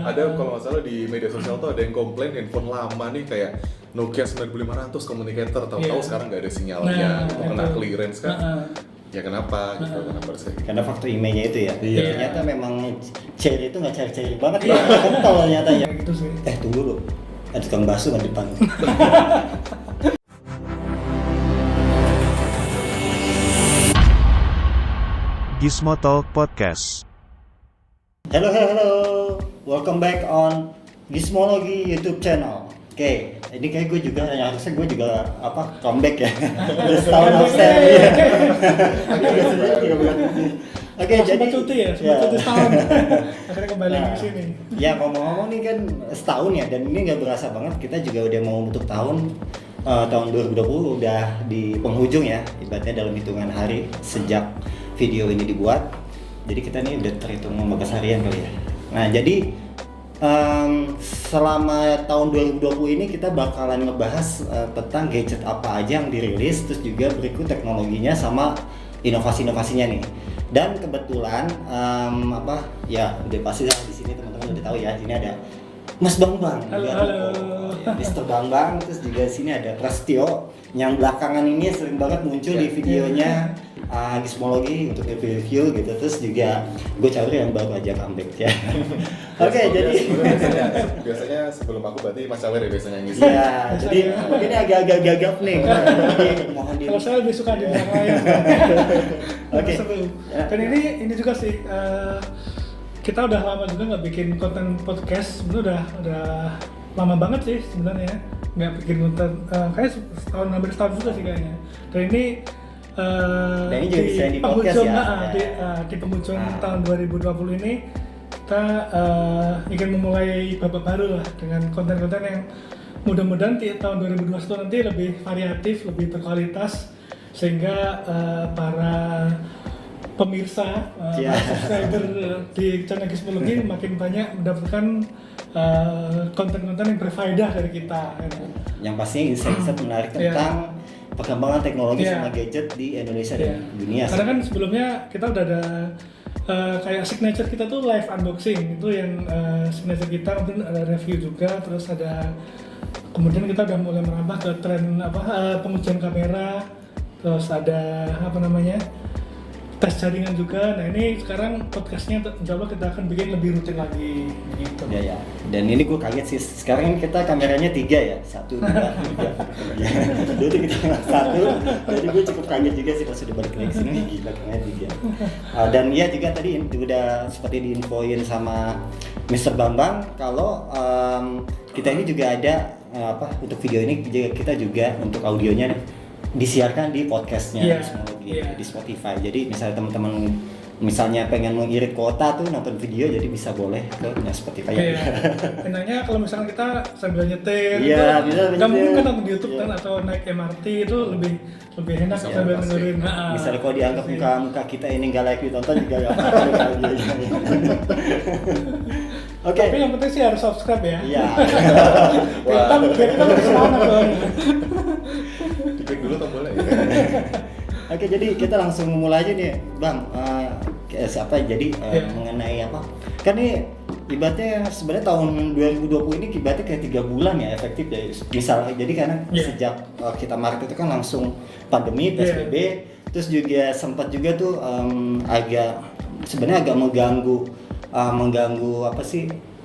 Ada kalau nggak salah di media sosial tuh ada yang komplain handphone lama nih kayak Nokia 9500 communicator, tahu-tahu sekarang nggak ada sinyalnya, kena clearance kan. Ya kenapa gitu, kenapa sih? Karena faktor emailnya itu ya. Iya. Ternyata memang cair itu nggak cair-cair banget ya. Kental ternyata ya. Gitu sih. Tunggu dulu. Ada tukang bakso kan depan. Gizmo Talk Podcast. Halo. Welcome back on Gizmology YouTube channel. Oke, ini kayak gue juga, harusnya gue juga comeback ya. Udah setahun absen. Oke, jadi cuti ya, cuti setahun. Akhirnya kembali ke sini. Ya ngomong-ngomong nih kan setahun ya, dan ini nggak berasa banget, kita juga udah mau menutup tahun 2020 udah di penghujung ya, ibaratnya dalam hitungan hari sejak video ini dibuat. Jadi kita nih udah terhitung 15 harian kali ya. Nah jadi selama tahun 2020 ini kita bakalan ngebahas tentang gadget apa aja yang dirilis, terus juga berikut teknologinya sama inovasi-inovasinya nih. Dan kebetulan ya udah pasti lah di sini teman-teman udah tahu ya, sini ada Mas Bambang. Halo. Ya, Mr. Bambang, terus juga sini ada Prastio yang belakangan ini sering banget muncul di videonya Gizmology untuk review gitu, terus juga gue Cauri yang baru aja comeback ya. Oke, jadi biasanya sebelum aku berarti Mas Cauri ya biasanya ngisi. ya, jadi ini agak-agak gagap nih. Mohon di. Kalau saya lebih suka di belakang layar. Oke. Dan ini juga sih kita udah lama juga nggak bikin konten podcast. Sebenarnya udah lama banget sih sebenarnya nggak bikin konten. Kayak hampir setahun juga sih kayaknya. Dan ini Dan ini juga bisa di podcast ya. Di penghujung tahun 2020 ini kita ingin memulai babak baru lah dengan konten-konten yang mudah-mudahan di tahun 2021 nanti lebih variatif, lebih berkualitas, sehingga para pemirsa, subscriber di channel Gizmology makin banyak mendapatkan konten-konten yang berfaedah dari kita. Yang pastinya insight menarik tentang perkembangan teknologi sama gadget di Indonesia dan dunia. Karena kan sebelumnya kita udah ada kayak signature kita tuh live unboxing, itu yang signature kita, kemudian ada review juga, terus ada kemudian kita udah mulai merambah ke tren pengujian kamera, terus ada tes jaringan juga. Nah ini sekarang podcastnya insya Allah kita akan bikin lebih rutin lagi gitu. Ya. Dan ini gue kaget sih, sekarang kita kameranya 3 ya, 1, 2, 3. Dulu kita 1, jadi gue cukup kaget juga sih pas udah balik lagi sini, gila kameranya 3. Dan ya juga tadi udah seperti diinfoin sama Mr. Bambang kalau kita ini juga ada untuk video ini kita juga untuk audionya disiarkan di podcastnya di Spotify. Jadi misalnya teman-teman pengen mengirit kuota tuh nonton video, jadi bisa boleh ke Spotify. Enaknya kalau misalnya kita sambil nyetir, nggak mungkin kan nonton di YouTube kan atau naik MRT itu lebih enak sambil dengerin. Misalnya kalau dianggap muka kita ini nggak layak ditonton juga nggak apa-apa. Oke. Tapi yang penting sih harus subscribe ya. Iya. Biar kita lebih semangat dong. Diklik dulu tombolnya ya. Oke, jadi kita langsung mulai aja nih, Bang. Mengenai apa? Kan ini ibaratnya sebenarnya tahun 2020 ini ibaratnya kayak 3 bulan ya efektif ya. Misalnya, jadi karena sejak kita Maret itu kan langsung pandemi, PSBB, terus juga sempat juga tuh agak mengganggu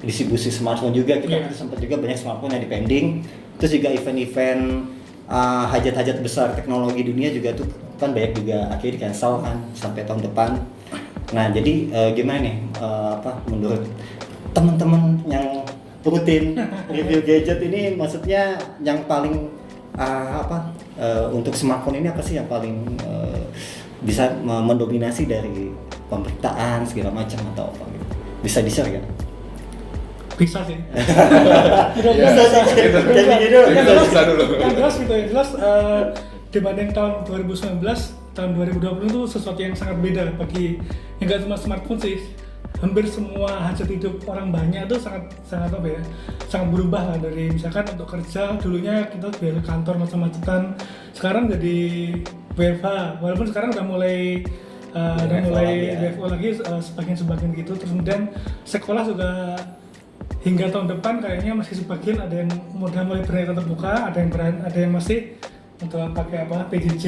distribusi smartphone juga. Kita sempat juga banyak smartphone yang dipending. Terus juga event-event hajat-hajat besar teknologi dunia juga tuh kan banyak juga akhirnya di cancel kan sampai tahun depan. Nah jadi gimana nih menurut teman-teman yang rutin review gadget ini, maksudnya yang paling untuk smartphone ini apa sih yang paling bisa mendominasi dari pemberitaan segala macam atau apa gitu? Bisa di-share kan? Bisa sih. Bisa dulu. Yang jelas dibanding tahun 2019, tahun 2020 itu sesuatu yang sangat beda bagi yang nggak cuma smartphone sih. Hampir semua hajat hidup orang banyak itu sangat berubah lah, dari misalkan untuk kerja dulunya kita biasa kantor macam-macam, sekarang jadi WFH, walaupun sekarang udah mulai WFO lagi sebagian gitu. Terus kemudian sekolah juga hingga tahun depan kayaknya masih sebagian ada yang udah mulai berani terbuka, ada yang masih untuk pakai PJJ.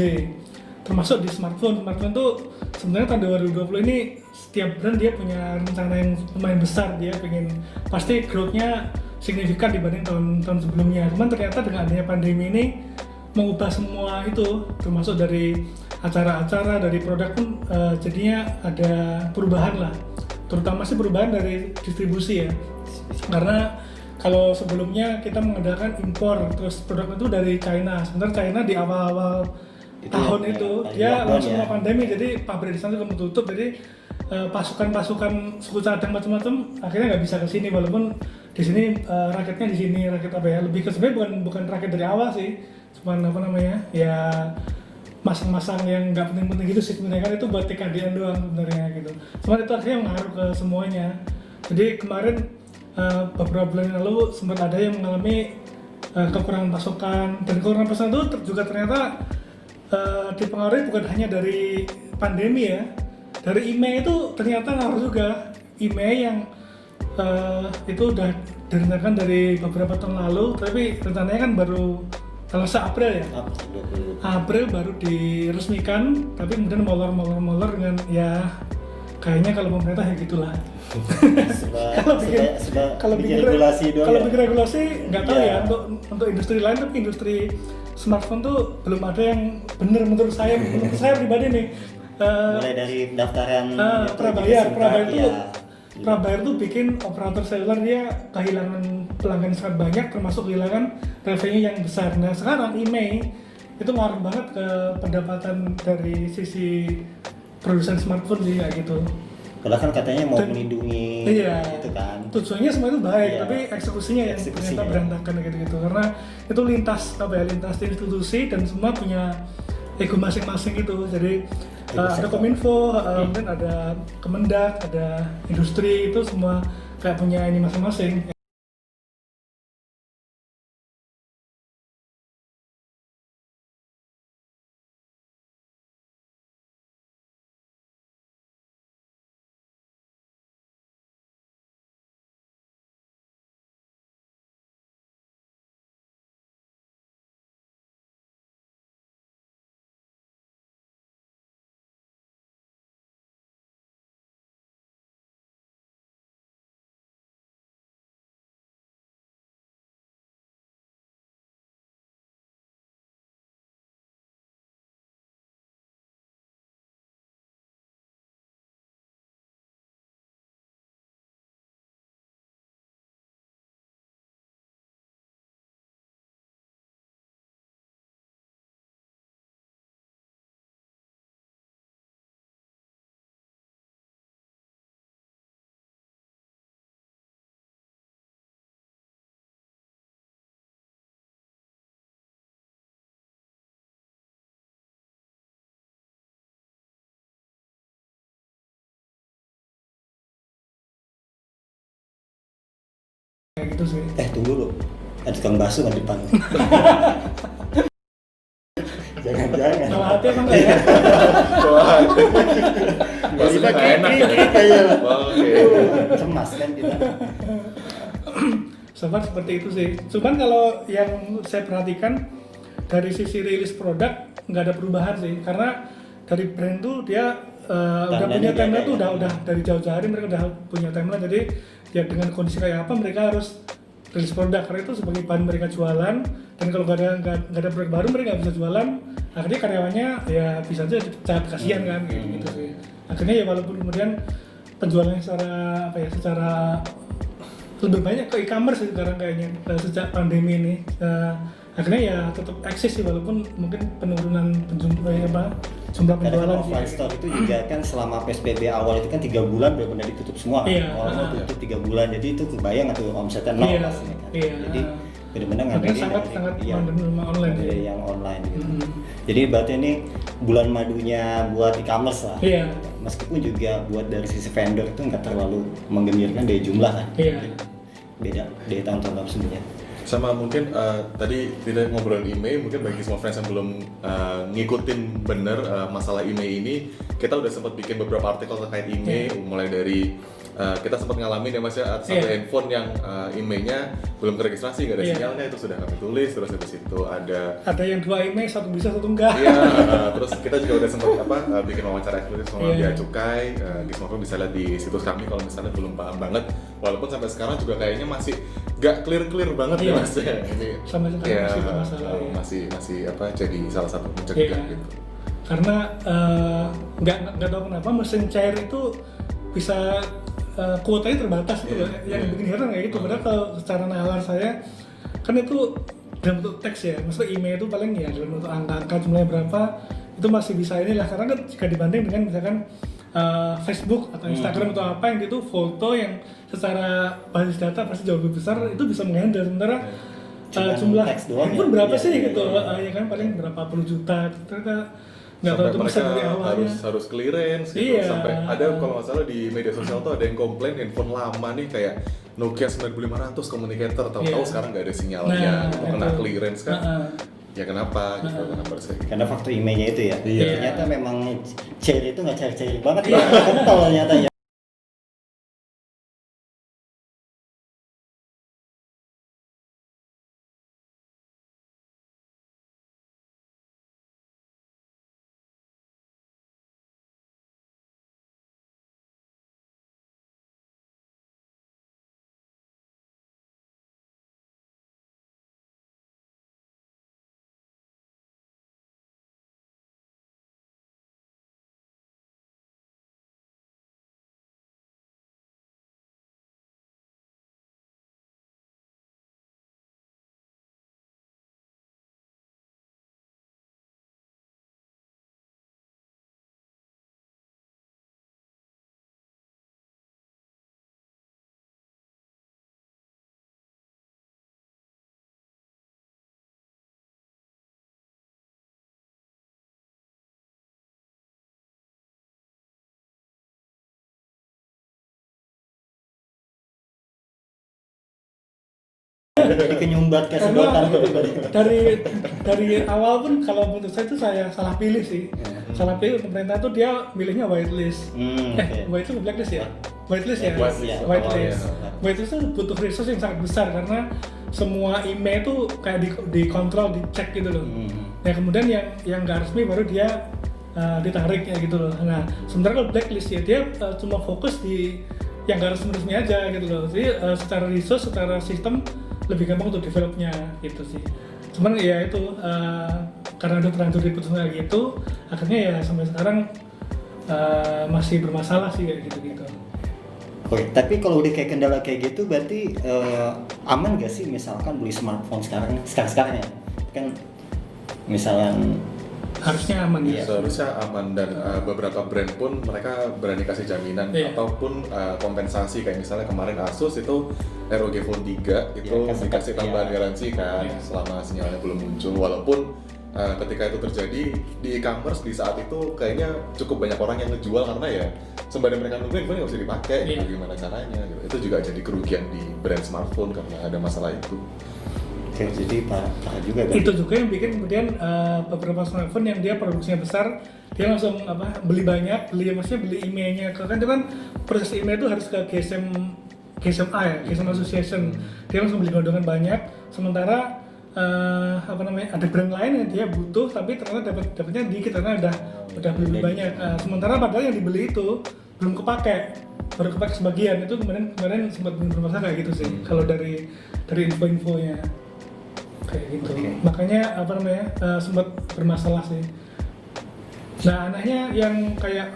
Termasuk di smartphone tuh sebenarnya tahun 2020 ini setiap brand dia punya rencana yang lumayan besar, dia pengen pasti growth-nya signifikan dibanding tahun sebelumnya. Cuman ternyata dengan adanya pandemi ini mengubah semua itu, termasuk dari acara-acara, dari produk pun jadinya ada perubahan lah, terutama sih perubahan dari distribusi ya, karena kalau sebelumnya kita mengandalkan impor terus produk itu dari China. Sebenarnya China di awal-awal tahun itu dia langsung kena pandemi, jadi pabrik di sana juga tutup, jadi pasukan suku cadang macam-macam akhirnya nggak bisa ke sini, walaupun di sini raketnya di sini raket lebih ke sebenarnya bukan raket dari awal sih, cuman ya masang-masang yang nggak penting-penting gitu sih sebenarnya, kan itu buat TKDN doang sebenarnya gitu. Cuman itu akhirnya mengaruh ke semuanya. Jadi kemarin beberapa bulan yang lalu sempat ada yang mengalami kekurangan pasokan, dan kekurangan pasokan itu juga ternyata dipengaruhi bukan hanya dari pandemi ya, dari IMEI itu ternyata ngaruh juga. IMEI yang itu udah direncanakan dari beberapa tahun lalu, tapi rencananya kan baru kalau April ya, April baru diresmikan, tapi kemudian molor dengan ya kayaknya kalau pemerintah ya gitulah. Kalau bikin regulasi nggak tahu ya untuk industri lain, tapi industri smartphone tuh belum ada yang benar menurut saya pribadi nih. Mulai dari pendaftaran Prabayar tuh bikin operator seluler dia kehilangan pelanggan sangat banyak, termasuk kehilangan revenue yang besar. Nah sekarang IMEI itu ngaruh banget ke pendapatan dari sisi produsen smartphone sih kayak gitu. Kalau kan katanya mau melindungi itu kan. Tujuannya semua itu baik, tapi eksekusinya yang ternyata berantakan gitu. Karena itu lintas institusi dan semua punya ego masing-masing gitu. Jadi ada Kominfo, dan ada Kemendak, ada industri, itu semua kayak punya ini masing-masing. Kayak gitu sih. Tunggu dulu, ada tukang bakso di depan. Jangan. Kalau hati emang nggak ya? Maksudnya nggak enak ya? Oke. Cemas kan kita. Seperti itu sih. Cuman kalau yang saya perhatikan dari sisi rilis produk nggak ada perubahan sih, karena dari brand tuh dia udah punya timeline tuh udah dari jauh-jauh hari mereka udah punya timeline, jadi ya dengan kondisi kayak apa mereka harus rilis produk, karena itu sebagai bahan mereka jualan, dan kalau nggak ada produk baru mereka nggak bisa jualan, akhirnya karyawannya ya bisa aja dipecat, kasihan kan gitu sih. Akhirnya ya walaupun kemudian penjualannya secara lebih banyak ke e-commerce sekarang kayaknya sejak pandemi ini, akhirnya ya tetap eksis sih walaupun mungkin penurunan jumlah penjualan. Offline store itu juga kan selama PSBB awal itu kan 3 bulan benar-benar ditutup semua. Mau tutup 3 bulan, jadi itu kebayang atau omsetnya nol pastinya kan. Jadi benar-benar nggak sangat online yang online gitu. Jadi berarti ini bulan madunya buat e-commerce lah. Meskipun juga buat dari sisi vendor itu nggak terlalu menggembirakan dari jumlah kan. Beda dari tahun-tahun sebelumnya. Sama mungkin tadi kita ngobrolin IMEI, mungkin bagi semua friends yang belum ngikutin bener masalah IMEI ini, kita udah sempat bikin beberapa artikel terkait IMEI, mulai dari kita sempat ngalamin ya Mas ya, satu handphone yang emailnya belum terregistrasi, nggak ada sinyalnya, itu sudah kami tulis. Terus habis itu ada yang 2 email, satu bisa satu enggak. Iya, terus kita juga udah sempat bikin wawancara eksklusif sama Bea Cukai. Gizmo bisa lihat di situs kami kalau misalnya belum paham banget. Walaupun sampai sekarang juga kayaknya masih nggak clear banget ya Mas ya. Ini sampai sekarang masih bermasalah. Masih jadi salah satu pencegah gitu. Karena nggak tahu kenapa mesin cair itu bisa kuotanya terbatas gitu loh. Yang bikin heran kayak gitu. Padahal kalau secara nalar saya kan itu dalam bentuk teks ya, maksudnya email itu paling ya dalam bentuk angka-angka jumlahnya berapa itu masih bisa inilah, karena kan jika dibanding dengan misalkan Facebook atau Instagram atau apa yang itu foto yang secara basis data pasti jauh lebih besar, itu bisa menghandle. Sementara jumlah handphone berapa sih gitu, ya kan paling berapa puluh juta, ternyata nggak tahu itu bisa dari awalnya harus clearance gitu. Sampai ada kalau nggak salah di media sosial tuh ada yang komplain handphone lama nih kayak Nokia 9500 communicator, tahu-tahu sekarang nggak ada sinyalnya, kena clearance kan. Ya kenapa gitu, kenapa harus kayak gitu? Karena faktor emailnya itu ya. Ternyata memang cair itu nggak cair-cair banget ya. Kental ternyata ya. Jadi kenyumbat ke sedotan dari awal pun kalau menurut saya itu saya salah pilih sih. Salah pilih pemerintah tuh dia milihnya whitelist. Whitelist atau blacklist ya? Whitelist ya. Whitelist itu butuh resource yang sangat besar karena semua email itu kayak dikontrol, dicek gitu loh. Ya kemudian yang nggak resmi baru dia ditarik ya gitu loh. Nah sementara kalau blacklist ya dia cuma fokus di yang nggak resmi aja gitu loh. Jadi secara resource, secara sistem lebih gampang untuk developnya gitu sih. Cuman ya itu karena udah terlanjur diputuskan kayak gitu, akhirnya ya sampai sekarang masih bermasalah sih kayak gitu-gitu. Oke, tapi kalau udah kayak kendala kayak gitu berarti aman gak sih misalkan beli smartphone sekarang ya? Kan misalkan harusnya aman ya. Seharusnya aman, dan beberapa brand pun mereka berani kasih jaminan ataupun kompensasi, kayak misalnya kemarin Asus itu ROG Phone 3 itu dikasih tambahan garansi kan selama sinyalnya belum muncul. Walaupun ketika itu terjadi di e-commerce di saat itu kayaknya cukup banyak orang yang ngejual karena ya sembari mereka nungguin handphone nggak bisa dipakai, gimana caranya gitu. Itu juga jadi kerugian di brand smartphone karena ada masalah itu. Oke, jadi parah juga kan? Itu juga yang bikin kemudian beberapa smartphone yang dia produksinya besar, dia langsung beli banyak, maksudnya beli emailnya, kan itu kan proses email itu harus ke GSMA ya, GSM Association, dia langsung beli gondongan banyak, sementara ada brand lain yang dia butuh tapi ternyata dapatnya dikit karena udah beli banyak, sementara padahal yang dibeli itu belum kepake, baru kepake sebagian. Itu kemarin sempat bermasalah kayak gitu sih kalau dari info-infonya kayak gitu. Makanya sempat bermasalah sih. Nah anehnya yang kayak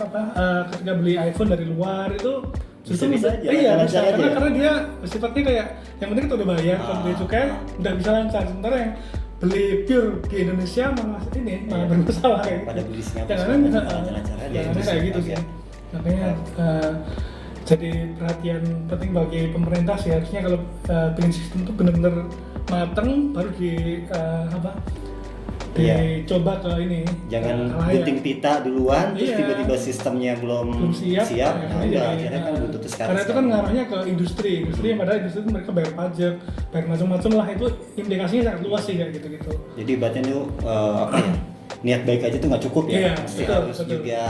ketika beli iPhone dari luar itu justru bisa aja, bisa karena dia sifatnya kayak yang penting kita udah bayar, kalau beli cukai udah bisa lancar. Sementara yang beli pure di Indonesia malah bermasalah kayak gitu. Pada beli Singapura yang kayak gitu sih. Makanya jadi perhatian penting bagi pemerintah sih, harusnya kalau billing system itu benar-benar mateng baru dicoba ke ini. Jangan gunting pita duluan terus tiba-tiba sistemnya belum siap. Nah, akhirnya kan butuh sekarang. Karena itu kan ngarahnya ke industri yang padahal industri itu mereka bayar pajak, bayar macam-macam lah, itu implikasinya sangat luas sih kayak gitu-gitu. Jadi ibaratnya itu niat baik aja tuh nggak cukup ya. Iya, Mesti betul, harus betul. juga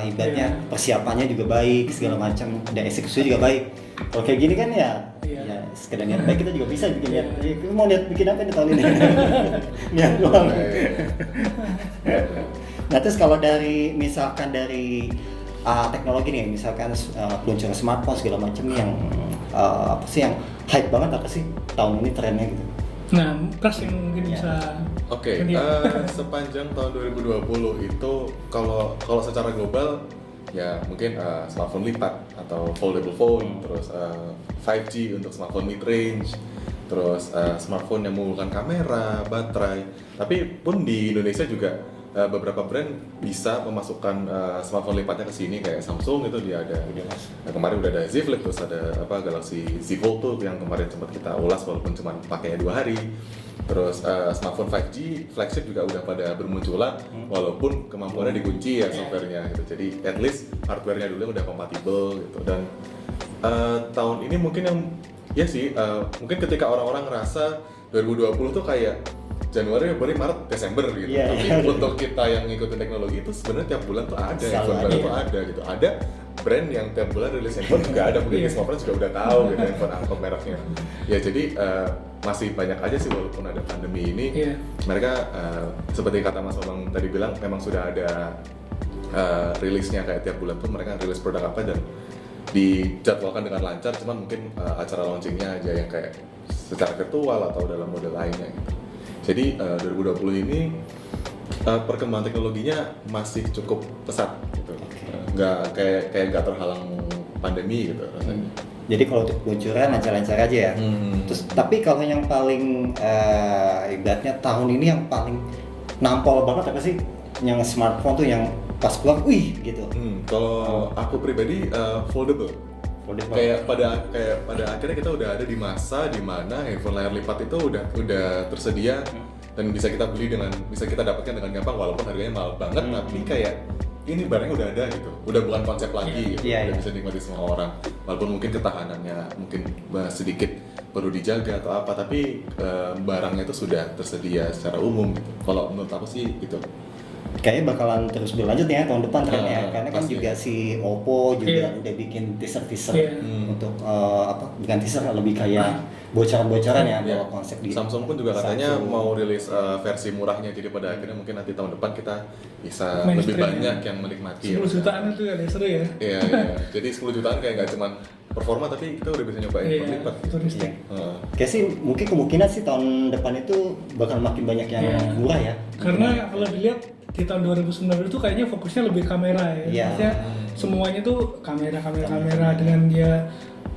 ibaratnya Iya. persiapannya juga baik segala macam dan eksekusi juga baik. Kalau kayak gini kan ya, Iya. ya sekedar niat baik kita juga bisa bikin niat. Iya. Kita mau niat bikin apa nih tahun ini? Niat doang. Nah terus kalau dari misalkan dari teknologi nih, misalkan peluncuran smartphone segala macam nih yang apa sih yang hype banget apa sih tahun ini trennya gitu? Nah, Pras yang mungkin Ya. bisa Oke, ini ya. sepanjang tahun 2020 itu kalau secara global ya mungkin smartphone lipat atau foldable phone, terus 5G untuk smartphone mid range, terus smartphone yang menggunakan kamera, baterai. Tapi pun di Indonesia juga beberapa brand bisa memasukkan smartphone lipatnya ke sini kayak Samsung itu dia ada. Nah, kemarin udah ada Z Flip, terus ada Galaxy Z Fold tuh yang kemarin sempat kita ulas walaupun cuma pakainya 2 hari. Terus smartphone 5G flagship juga udah pada bermunculan walaupun kemampuannya dikunci ya softwarenya gitu. Jadi at least hardwarenya dulu yang udah kompatibel gitu. Dan tahun ini mungkin yang ya sih mungkin ketika orang-orang ngerasa 2020 tuh kayak Januari, Februari, Maret, Desember gitu. Iya, Tapi iya. untuk kita yang ngikutin teknologi itu sebenarnya tiap bulan tuh ada Selalu handphone baru ada. tuh ada gitu. Ada brand yang tiap bulan rilis handphone juga ada, mungkin Iya. semua orang juga udah tahu gitu handphone apa mereknya. Ya jadi masih banyak aja sih walaupun ada pandemi ini. Iya. Mereka seperti kata Mas Bambang tadi bilang memang sudah ada rilisnya kayak tiap bulan tuh mereka rilis produk apa dan dijadwalkan dengan lancar. Cuman mungkin acara launchingnya aja yang kayak secara virtual atau dalam model lainnya gitu. Jadi 2020 ini perkembangan teknologinya masih cukup pesat gitu. Nggak kayak nggak terhalang pandemi gitu rasanya. Jadi kalau untuk peluncuran lancar-lancar aja ya. Terus tapi kalau yang paling ibaratnya tahun ini yang paling nampol banget apa sih? Yang smartphone tuh yang pas keluar, wih gitu. Kalau aku pribadi foldable. Foldable. Kayak pada akhirnya kita udah ada di masa di mana handphone layar lipat itu udah tersedia dan bisa kita beli bisa kita dapatkan dengan gampang walaupun harganya mahal banget tapi kayak ini barangnya udah ada gitu, udah bukan konsep lagi gitu, Iya, udah iya. bisa dinikmati semua orang walaupun mungkin ketahanannya mungkin sedikit perlu dijaga atau apa tapi barangnya itu sudah tersedia secara umum gitu. Kalau menurut aku sih gitu. Kayaknya bakalan terus berlanjut ya tahun depan trennya karena kan pasti. juga si Oppo juga Iya. udah bikin teaser Iya. untuk bukan teaser lebih kayak bocoran-bocoran ya Ya, bahwa konsep di Samsung pun juga katanya Samsung. mau rilis versi murahnya jadi pada akhirnya mungkin nanti tahun depan kita bisa Mainstream lebih ya. banyak yang menikmati 10 jutaan itu ada seru ya. Iya, jadi 10 jutaan kayak nggak cuma performa tapi kita udah bisa nyobain Iya, berlipat. futuristik. Heeh. Kayak sih mungkin kemungkinan sih tahun depan itu bakal makin banyak yang Iya. murah ya. Karena kalau dilihat di tahun 2019 itu kayaknya fokusnya lebih kamera ya. Iya. Maksudnya semuanya tuh kamera dengan dia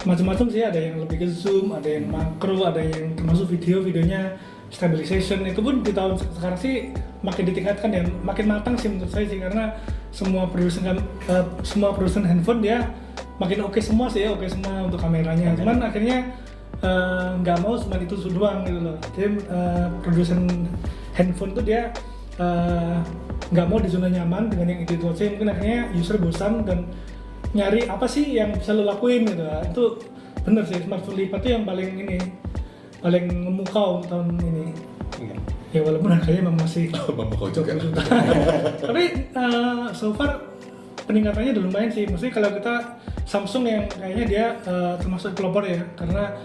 macam-macam sih, ada yang lebih ke zoom, ada yang makro, ada yang termasuk videonya stabilization. Itu pun di tahun sekarang sih makin ditingkatkan ya, makin matang sih menurut saya sih karena semua produsen handphone dia makin oke semua sih ya, oke semua untuk kameranya. Cuman akhirnya nggak mau cuma itu doang gitu loh. Jadi produsen handphone tuh dia nggak mau di zona nyaman dengan yang itu aja, mungkin akhirnya user bosan dan nyari apa sih yang bisa lo lakuin gitu. Itu bener sih, smartphone lipat tuh yang paling memukau tahun ini. Iya. Ya walaupun harganya memang masih Memukau juga. 20 juta. Tapi so far peningkatannya udah lumayan sih. Maksudnya kalau kita Samsung yang kayaknya dia termasuk pelopor ya, karena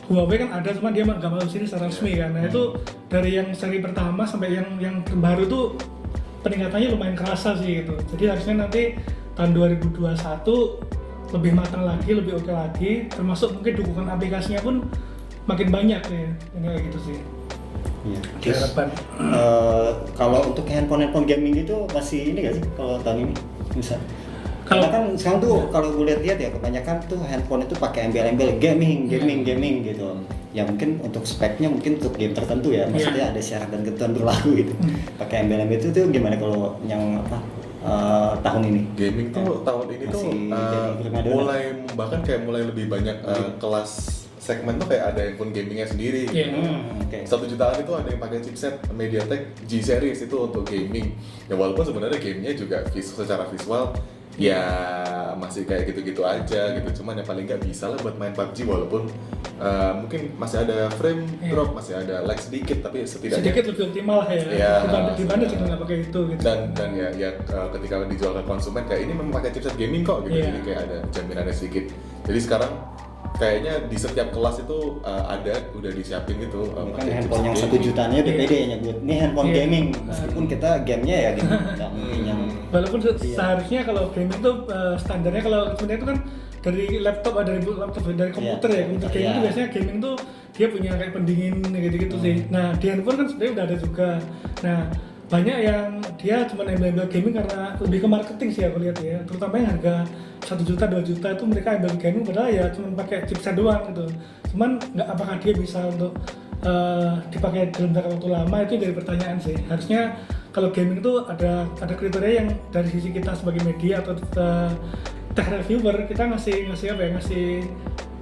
Huawei kan ada cuma dia nggak mau sini secara resmi kan. Nah itu dari yang seri pertama sampai yang terbaru tuh peningkatannya lumayan kerasa sih gitu. Jadi harusnya nanti tahun 2021 lebih matang lagi, lebih oke lagi, termasuk mungkin dukungan aplikasinya pun makin banyak nih, ini kayak gitu sih. Iya. Terus, Harapan. kalau untuk handphone gaming itu masih ini nggak sih kalau tahun ini bisa? Karena kan sekarang tuh kalau gue lihat ya kebanyakan tuh handphone itu pakai embel-embel gaming gitu. Ya mungkin untuk speknya mungkin untuk game tertentu ya, maksudnya ada syarat dan ketentuan berlaku gitu. Pakai embel-embel itu tuh gimana kalau yang tahun ini? Gaming tuh tahun ini tuh Masih jadi primadona. mulai lebih banyak kelas segmen tuh kayak ada handphone gamingnya sendiri. Iya. Oke. 1 jutaan itu ada yang pakai chipset MediaTek G series itu untuk gaming. Ya walaupun sebenarnya gamenya juga secara visual ya masih kayak gitu-gitu aja gitu, cuman ya paling nggak bisa lah buat main PUBG walaupun mungkin masih ada frame drop, masih ada lag sedikit, tapi setidaknya sedikit lebih optimal lah ya dibanding kita nggak pakai itu gitu. Dan ya ketika dijual ke konsumen kayak ini memang pakai chipset gaming kok gitu, jadi kayak ada jaminannya sedikit. Jadi sekarang kayaknya di setiap kelas itu udah disiapin gitu. Kan handphone yang 1 jutanya udah pede ya nyebut ini handphone gaming, meskipun kita gamenya ya game yang walaupun seharusnya kalau gaming tuh standarnya kalau sebenarnya itu kan dari laptop dari komputer ya komputer gaming itu biasanya gaming tuh dia punya kayak pendingin gitu sih. Nah di handphone kan sebenarnya udah ada juga. Nah banyak yang dia cuma embel-embel gaming karena lebih ke marketing sih aku lihat ya, terutama yang harga 1 juta 2 juta itu mereka embel gaming padahal ya cuma pakai chipset doang gitu. Cuman nggak apakah dia bisa untuk dipakai dalam jangka waktu lama, itu dari pertanyaan sih. Harusnya kalau gaming itu ada kriteria yang dari sisi kita sebagai media atau tech reviewer kita ngasih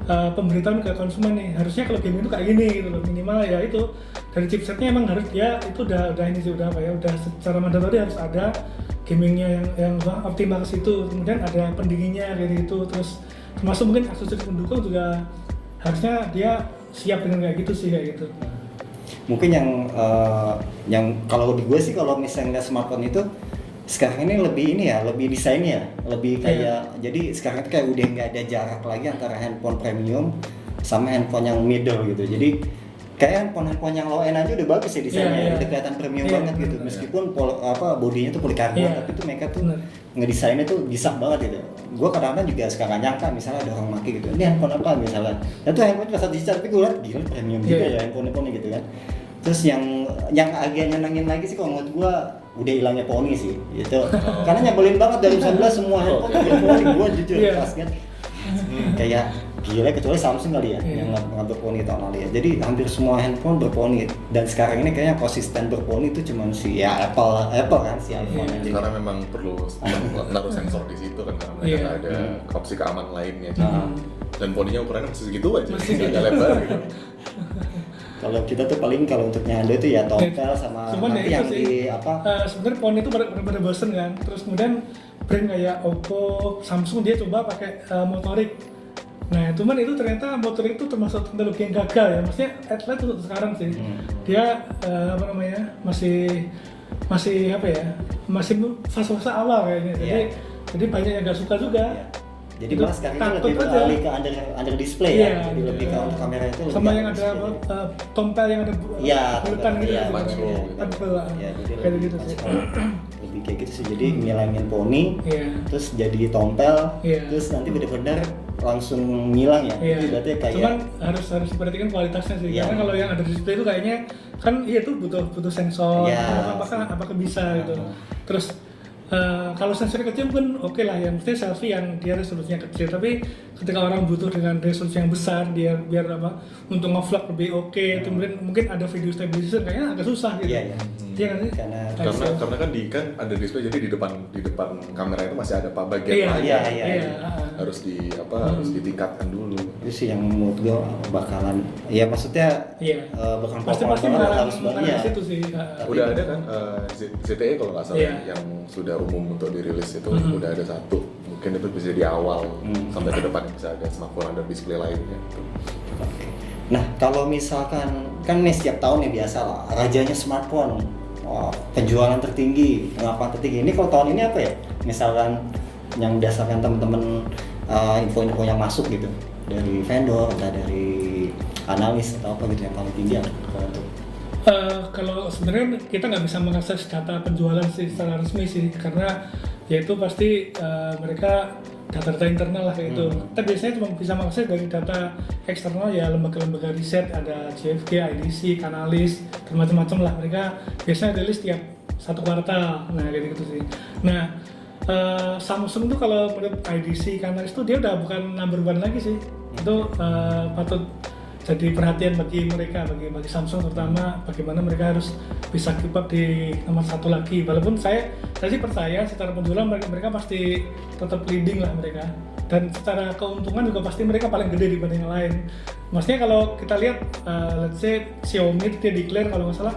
pemberitahuan ke konsumen nih, harusnya kalau gaming itu kayak gini gitu loh, minimal ya itu dari chipsetnya emang harus dia itu udah ini sih udah secara mandatori harus ada gamingnya yang optimal ke situ, kemudian ada pendinginnya kayak gitu, terus termasuk mungkin aksesoris pendukung juga harusnya dia siap dengan kayak gitu sih kayak gitu. Mungkin yang kalau di gue sih kalau misalnya smartphone itu sekarang ini lebih desainnya lebih kayak jadi sekarang itu kayak udah nggak ada jarak lagi antara handphone premium sama handphone yang middle gitu. Jadi kayak handphone yang low end aja udah bagus ya desainnya, udah kelihatan premium banget gitu. Meskipun bodinya tuh polikarbon, tapi tuh mereka tuh ngedesainnya tuh bisa banget gitu. Gue kadang-kadang juga suka nggak nyangka misalnya ada orang pakai gitu, ini handphone apa misalnya, dan tuh handphone pas dicat tapi gue liat gila premium juga ya handphone gitu kan. Terus yang agak nyenengin lagi sih kalau menurut gue udah hilangnya poni sih gitu. Karena nyebelin banget dari 2019 semua handphone udah poni, gue jujur pas kan kayak gila, kecuali Samsung kali ya yang nggak berponi tahun lalu ya. Jadi hampir semua handphone berponi, dan sekarang ini kayaknya konsisten berponi itu cuma si Apple kan si iPhone aja. Karena memang perlu naruh sensor di situ kan, karena mereka ada opsi keamanan lainnya. Dan poninya ukurannya masih segitu aja, agak lebar gitu. Kalau kita tuh paling kalau untuk nyanda itu ya tompel sama nanti yang di apa? Sebenarnya poni itu benar-benar bosen kan. Terus kemudian brand kayak Oppo, Samsung dia coba pakai motorik. Nah, cuman itu ternyata motorik itu termasuk teknologi yang gagal ya. Maksudnya Atlas untuk sekarang sih. Dia masih fase-fase awal kayaknya. Jadi banyak yang nggak suka juga. Jadi malah sekarang ini lebih beralih ke under display ya. Jadi lebih ke untuk kamera itu sama yang ada tompel yang ada bulutan gitu. Kayak gitu sih. Lebih kayak gitu sih. Jadi ngilangin poni, terus jadi tompel, terus nanti benar-benar langsung ngilang ya. Itu berarti kayak cuman harus diperhatikan kualitasnya sih. Karena kalau yang ada display itu kayaknya kan itu butuh sensor. Apakah bisa gitu. Terus kalau sensornya kecil pun oke lah ya, mesti selfie yang dia resolusinya kecil, tapi ketika orang butuh dengan resolusi yang besar biar untuk nge-vlog lebih oke, kemudian mungkin ada video stabilizer kayaknya agak susah gitu. Iya kan sih? Karena kan ada display, jadi di depan kamera itu masih ada bagian lain. Harus ditingkatkan dulu. Itu sih yang menurut gue bakalan maksudnya bakalan pasti harus banget situ sih. Udah ada kan ZTE kalau nggak salah yang sudah umum untuk dirilis itu udah ada satu, mungkin itu bisa di awal sampai ke depan bisa ada smartphone under display lainnya gitu. Nah kalau misalkan kan nih setiap tahun ya biasa lah rajanya smartphone, penjualan tertinggi, pengalaman tertinggi. Ini kalau tahun ini apa ya? Misalkan yang berdasarkan teman-teman info-info yang masuk gitu dari vendor, atau dari analis atau apa gitu yang paling tinggi untuk kalau sebenarnya kita nggak bisa mengakses data penjualan sih secara resmi sih, karena yaitu pasti mereka data internal lah kayak gitu. Kita biasanya cuma bisa mengakses dari data eksternal ya, lembaga-lembaga riset, ada JFK, IDC, Canalys, dan macam-macam lah. Mereka biasanya rilis tiap 1 kuartal, nah kayak gitu sih. Nah Samsung tuh kalau menurut IDC, Canalys tuh dia udah bukan number one lagi sih. Itu patut jadi perhatian bagi mereka, bagi Samsung terutama, bagaimana mereka harus bisa keep up di nomor 1 lagi. Walaupun saya sih percaya secara penjualan mereka pasti tetap leading lah mereka, dan secara keuntungan juga pasti mereka paling gede dibanding yang lain. Maksudnya kalau kita lihat let's say Xiaomi dia declare kalau nggak salah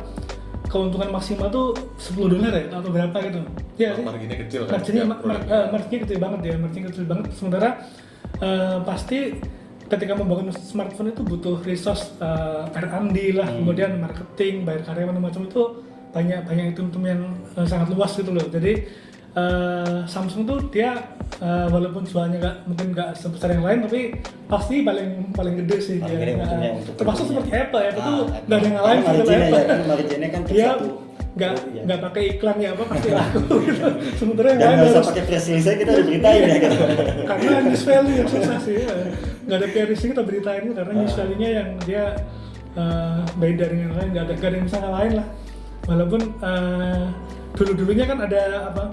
keuntungan maksimal tuh $10 ya atau berapa gitu. Ya, marginnya kecil kan. Marginnya kecil banget ya, marginnya kecil banget. Sementara pasti ketika membangun smartphone itu butuh resource R&D lah, kemudian marketing, bayar karyawan macam itu banyak hitung-hitung yang sangat luas gitu loh. Jadi Samsung tuh dia walaupun jualnya mungkin nggak sebesar yang lain, tapi pasti paling gede sih dia. Termasuk seperti Apple ya, itu nggak ada yang lain seperti Apple. Marginnya kan Dia nggak pakai iklan ya apa pasti laku gitu. Sementara yang lain nggak usah harus pakai press release kita udah beritain ya kan. karena news value yang susah sih. Nggak ada PR kita beritain karena news value-nya yang dia beda dengan yang lain, nggak ada yang bisa ngalahin lah. Walaupun dulunya kan ada apa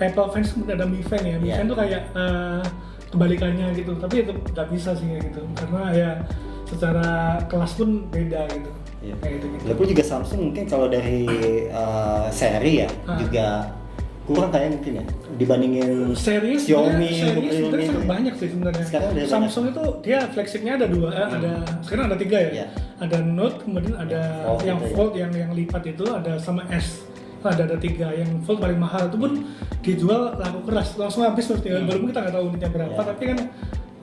Apple fans kemudian ada Mi fan ya, Mi fan tuh kayak kebalikannya gitu, tapi itu nggak bisa sih kayak gitu karena ya secara kelas pun beda gitu. Kayak gitu. Walaupun juga Samsung mungkin kalau dari seri ya juga kurang kayak mungkin ya dibandingin serius Xiaomi, sebenarnya sangat banyak sih sebenarnya. Samsung itu dia flagshipnya ada 2, ada sekarang ada 3 ya. Ada Note, kemudian ada yang Fold yang lipat itu, ada sama S. Ada 3 yang Fold paling mahal itu pun dijual laku keras langsung habis seperti walaupun kita nggak tahu unitnya berapa tapi kan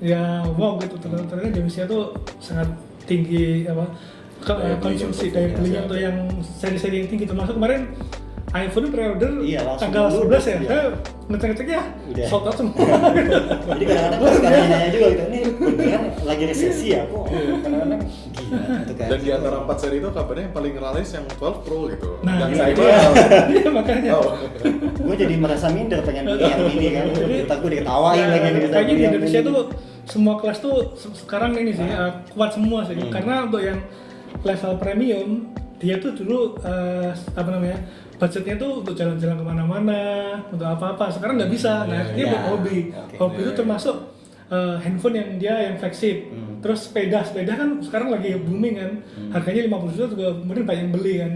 ya wow gitu ternyata Indonesia tuh sangat tinggi apa konsumsi daya belinya untuk yang seri-seri yang tinggi termasuk kemarin iPhone pre-order tanggal 11 ya, saya ngecek ya sold out semua. Jadi kadang-kadang gue suka nanya juga gitu, ini beneran lagi resesi ya kok kadang-kadang gila gitu kan. Dan di antara 4 seri itu kabarnya yang paling ngelalis yang 12 Pro gitu. Nah, yang iya, itu iya makanya. Gue jadi merasa minder pengen beli yang ini kan, kita gue diketawain lagi. Kayaknya di Indonesia tuh semua kelas tuh sekarang ini sih kuat semua sih, karena untuk yang level premium dia tuh dulu budgetnya tuh untuk jalan-jalan kemana-mana, untuk apa-apa. Sekarang nggak bisa. Nah, dia buat hobi. Hobi itu termasuk handphone yang flagship. Terus sepeda kan sekarang lagi booming kan. Harganya 50 juta juga kemudian banyak yang beli kan.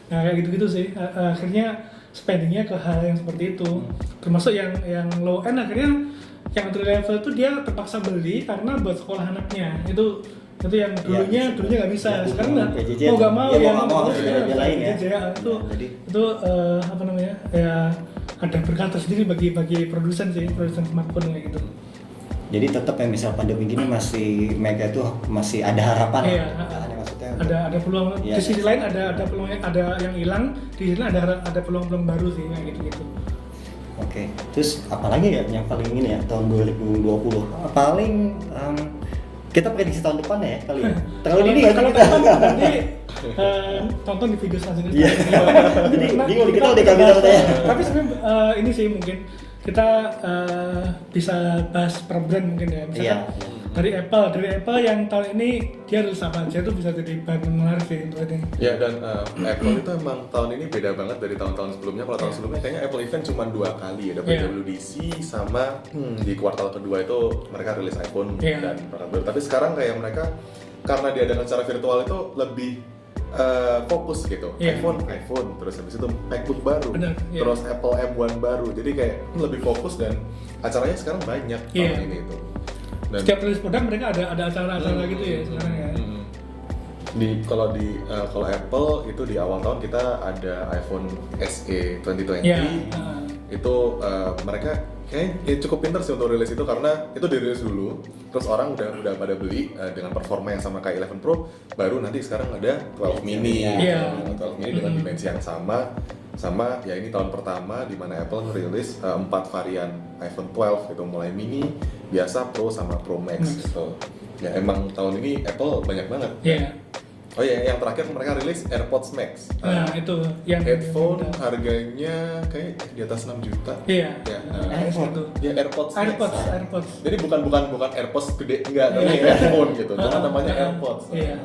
Nah, kayak gitu-gitu sih. Akhirnya spendingnya ke hal yang seperti itu. Termasuk yang low end akhirnya yang entry level itu dia terpaksa beli karena buat sekolah anaknya. Itu yang dulunya nggak bisa, sekarang mau nggak mau ya lain ya. Itu apa namanya ya ada berkah tersendiri bagi produsen smartphone kayak gitu. Jadi tetap ya misal pandemi gini masih Mega tuh masih ada harapan. Iya. Ada peluang. Di sisi lain ada peluang, ada yang hilang, di sisi lain ada peluang baru sih kayak gitu. Oke. Terus apalagi ya yang paling ini ya tahun 2020 paling kita prediksi tahun depan ya kali ya. Terlalu dini ya kalau kita. Nanti tonton di video selanjutnya. Iya. Jadi bingung kita udah kami tahu ya. Tapi sebenarnya ini sih mungkin kita bisa bahas per brand mungkin ya. Misalkan dari Apple yang tahun ini dia rilis apa aja itu bisa jadi bahan menarik sih untuk ini. Ya dan Apple itu emang tahun ini beda banget dari tahun-tahun sebelumnya. Kalau tahun sebelumnya kayaknya Apple event cuma 2 kali ya, dapat WWDC sama di kuartal kedua itu mereka rilis iPhone dan produk baru. Tapi sekarang kayak mereka karena diadakan secara virtual itu lebih fokus gitu. iPhone terus habis itu MacBook baru, terus Apple M1 baru. Jadi kayak lebih fokus dan acaranya sekarang banyak tahun ini itu. Dan setiap rilis produk mereka ada acara-acara gitu ya sekarang ya. Kalau Apple itu di awal tahun kita ada iPhone SE 2020 itu mereka kayaknya cukup pintar sih untuk rilis itu karena itu dirilis dulu terus orang udah pada beli dengan performa yang sama kayak 11 Pro, baru nanti sekarang ada 12 mini 12 mini dengan dimensi yang sama ya ini tahun pertama di mana Apple rilis 4 varian iPhone 12 itu mulai mini, biasa, Pro sama Pro Max gitu. Ya emang tahun ini Apple banyak banget. Oh iya, yang terakhir mereka rilis AirPods Max. Nah, itu yang headphone harganya kayak di atas 6 juta. Iya. Ya, AirPods. Jadi bukan AirPods gede enggak, tapi headphone gitu. Cuma namanya AirPods. Iya.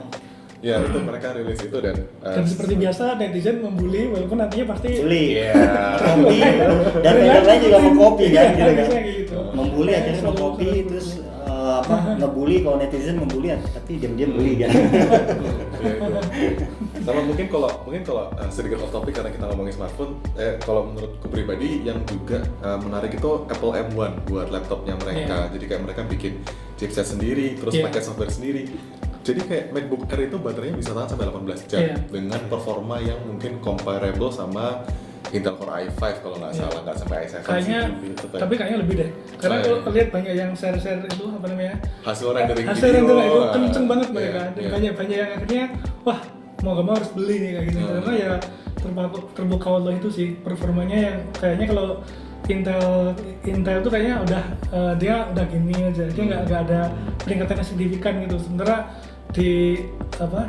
Ya, itu mereka rilis itu dan seperti biasa netizen membuli walaupun nantinya pasti bully. Kopi. Dan yang lain juga mau kopi kan gitu kan. Membuli akhirnya mau kopi terus ngebully kalau netizen membully tapi diam-diam bully kan. Sama mungkin kalau sedikit off topic karena kita ngomongin smartphone, kalau menurutku pribadi yang juga menarik itu Apple M1 buat laptopnya mereka. Jadi kayak mereka bikin chipset sendiri, terus pakai software sendiri. Jadi kayak MacBook Air itu baterainya bisa tahan sampai 18 jam dengan performa yang mungkin comparable sama Intel Core i5 kalau nggak salah, nggak sampai i7 kayaknya gitu, tapi kayaknya lebih deh karena kalau lihat banyak yang share itu apa namanya hasil rendering itu kenceng banget mereka banyak yang akhirnya wah mau gak mau harus beli nih kayak gitu karena ya terbuka Allah itu sih performanya yang kayaknya kalau Intel tuh kayaknya udah dia udah gini aja dia nggak ada peningkatan yang signifikan gitu sementara di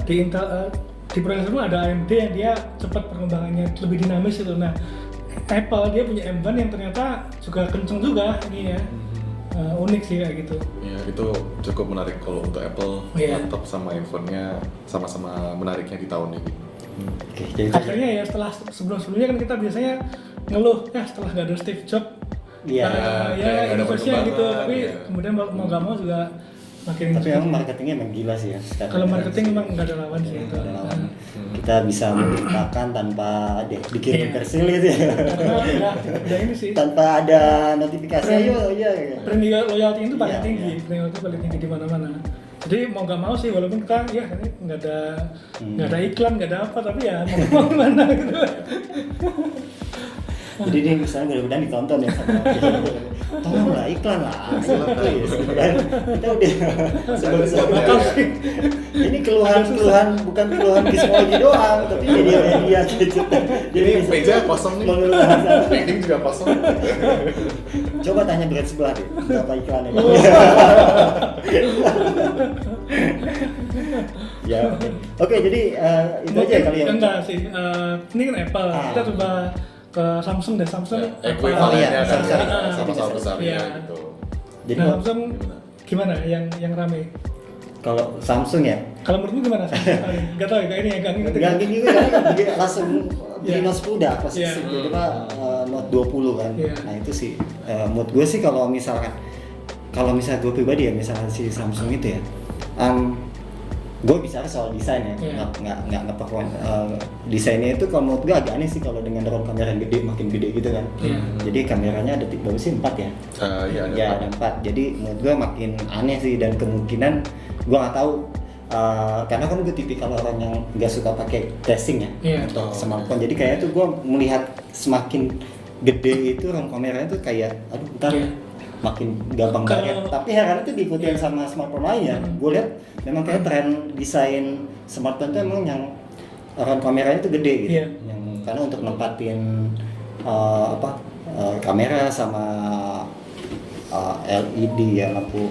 Intel di prosesor itu ada AMD yang dia cepat perkembangannya lebih dinamis itu. Nah Apple dia punya M1 yang ternyata juga kenceng juga ini ya unik sih kayak gitu. Ya itu cukup menarik kalau untuk Apple laptop sama handphonenya sama-sama menariknya di tahun ini. Jadi akhirnya ya setelah sebelumnya kan kita biasanya ngeluh ya setelah nggak ada Steve Jobs inovasinya gitu tapi kemudian mau nggak mau juga makin tapi memang marketingnya emang gila sih ya sekarang. Kalau marketing memang nggak ada lawan sih itu. Kita bisa memberitakan tanpa dikirim versi gitu ya. Karena ini sih. Tanpa ada notifikasi Brand loyalty itu paling tinggi, brand loyalty paling tinggi di mana-mana. Jadi mau nggak mau sih walaupun kita ya ini nggak ada iklan nggak ada apa tapi ya mau gimana gitu. Jadi ini misalnya mudah-mudahan ditonton ya sama tolonglah iklan lah kita udah Bakal sih. ini keluhan bukan keluhan Gizmology doang tapi media gitu Jadi meja kosong nih, pending juga kosong. Coba tanya brand sebelah deh berapa iklannya ya oke jadi itu aja kali ya enggak sih ini kan Apple kita coba ke Samsung deh Samsung Ekuivalennya Samsung. sama-sama besarnya gitu. Jadi nah, Samsung gimana yang rame? Kalau Samsung ya Kalau menurutmu gimana Samsung? Gak tau ya kayak ini ya kan nggak gini kan dia langsung beli Note 10 udah posisi jadi pak Note 20 kan nah itu sih menurut gue sih kalau misalnya gue pribadi ya misalnya si Samsung itu ya gue bicara soal desain ya nggak perform desainnya itu kalau menurut gue agak aneh sih kalau dengan ROM kamera yang gede makin gede gitu kan jadi kameranya ada berapa sih 4 ya ada 4 jadi menurut gue makin aneh sih dan kemungkinan gue nggak tahu karena kan gue tipikal orang yang nggak suka pakai tracing ya untuk smartphone jadi kayaknya tuh gue melihat semakin gede itu ROM kameranya tuh kayak aduh ntar makin gampang banget. Tapi heran itu diikutin sama smartphone lain ya. Gue lihat memang kayak tren desain smartphone itu emang yang ROM kameranya itu gede gitu. Yang karena untuk nempatin kamera sama LED ya lampu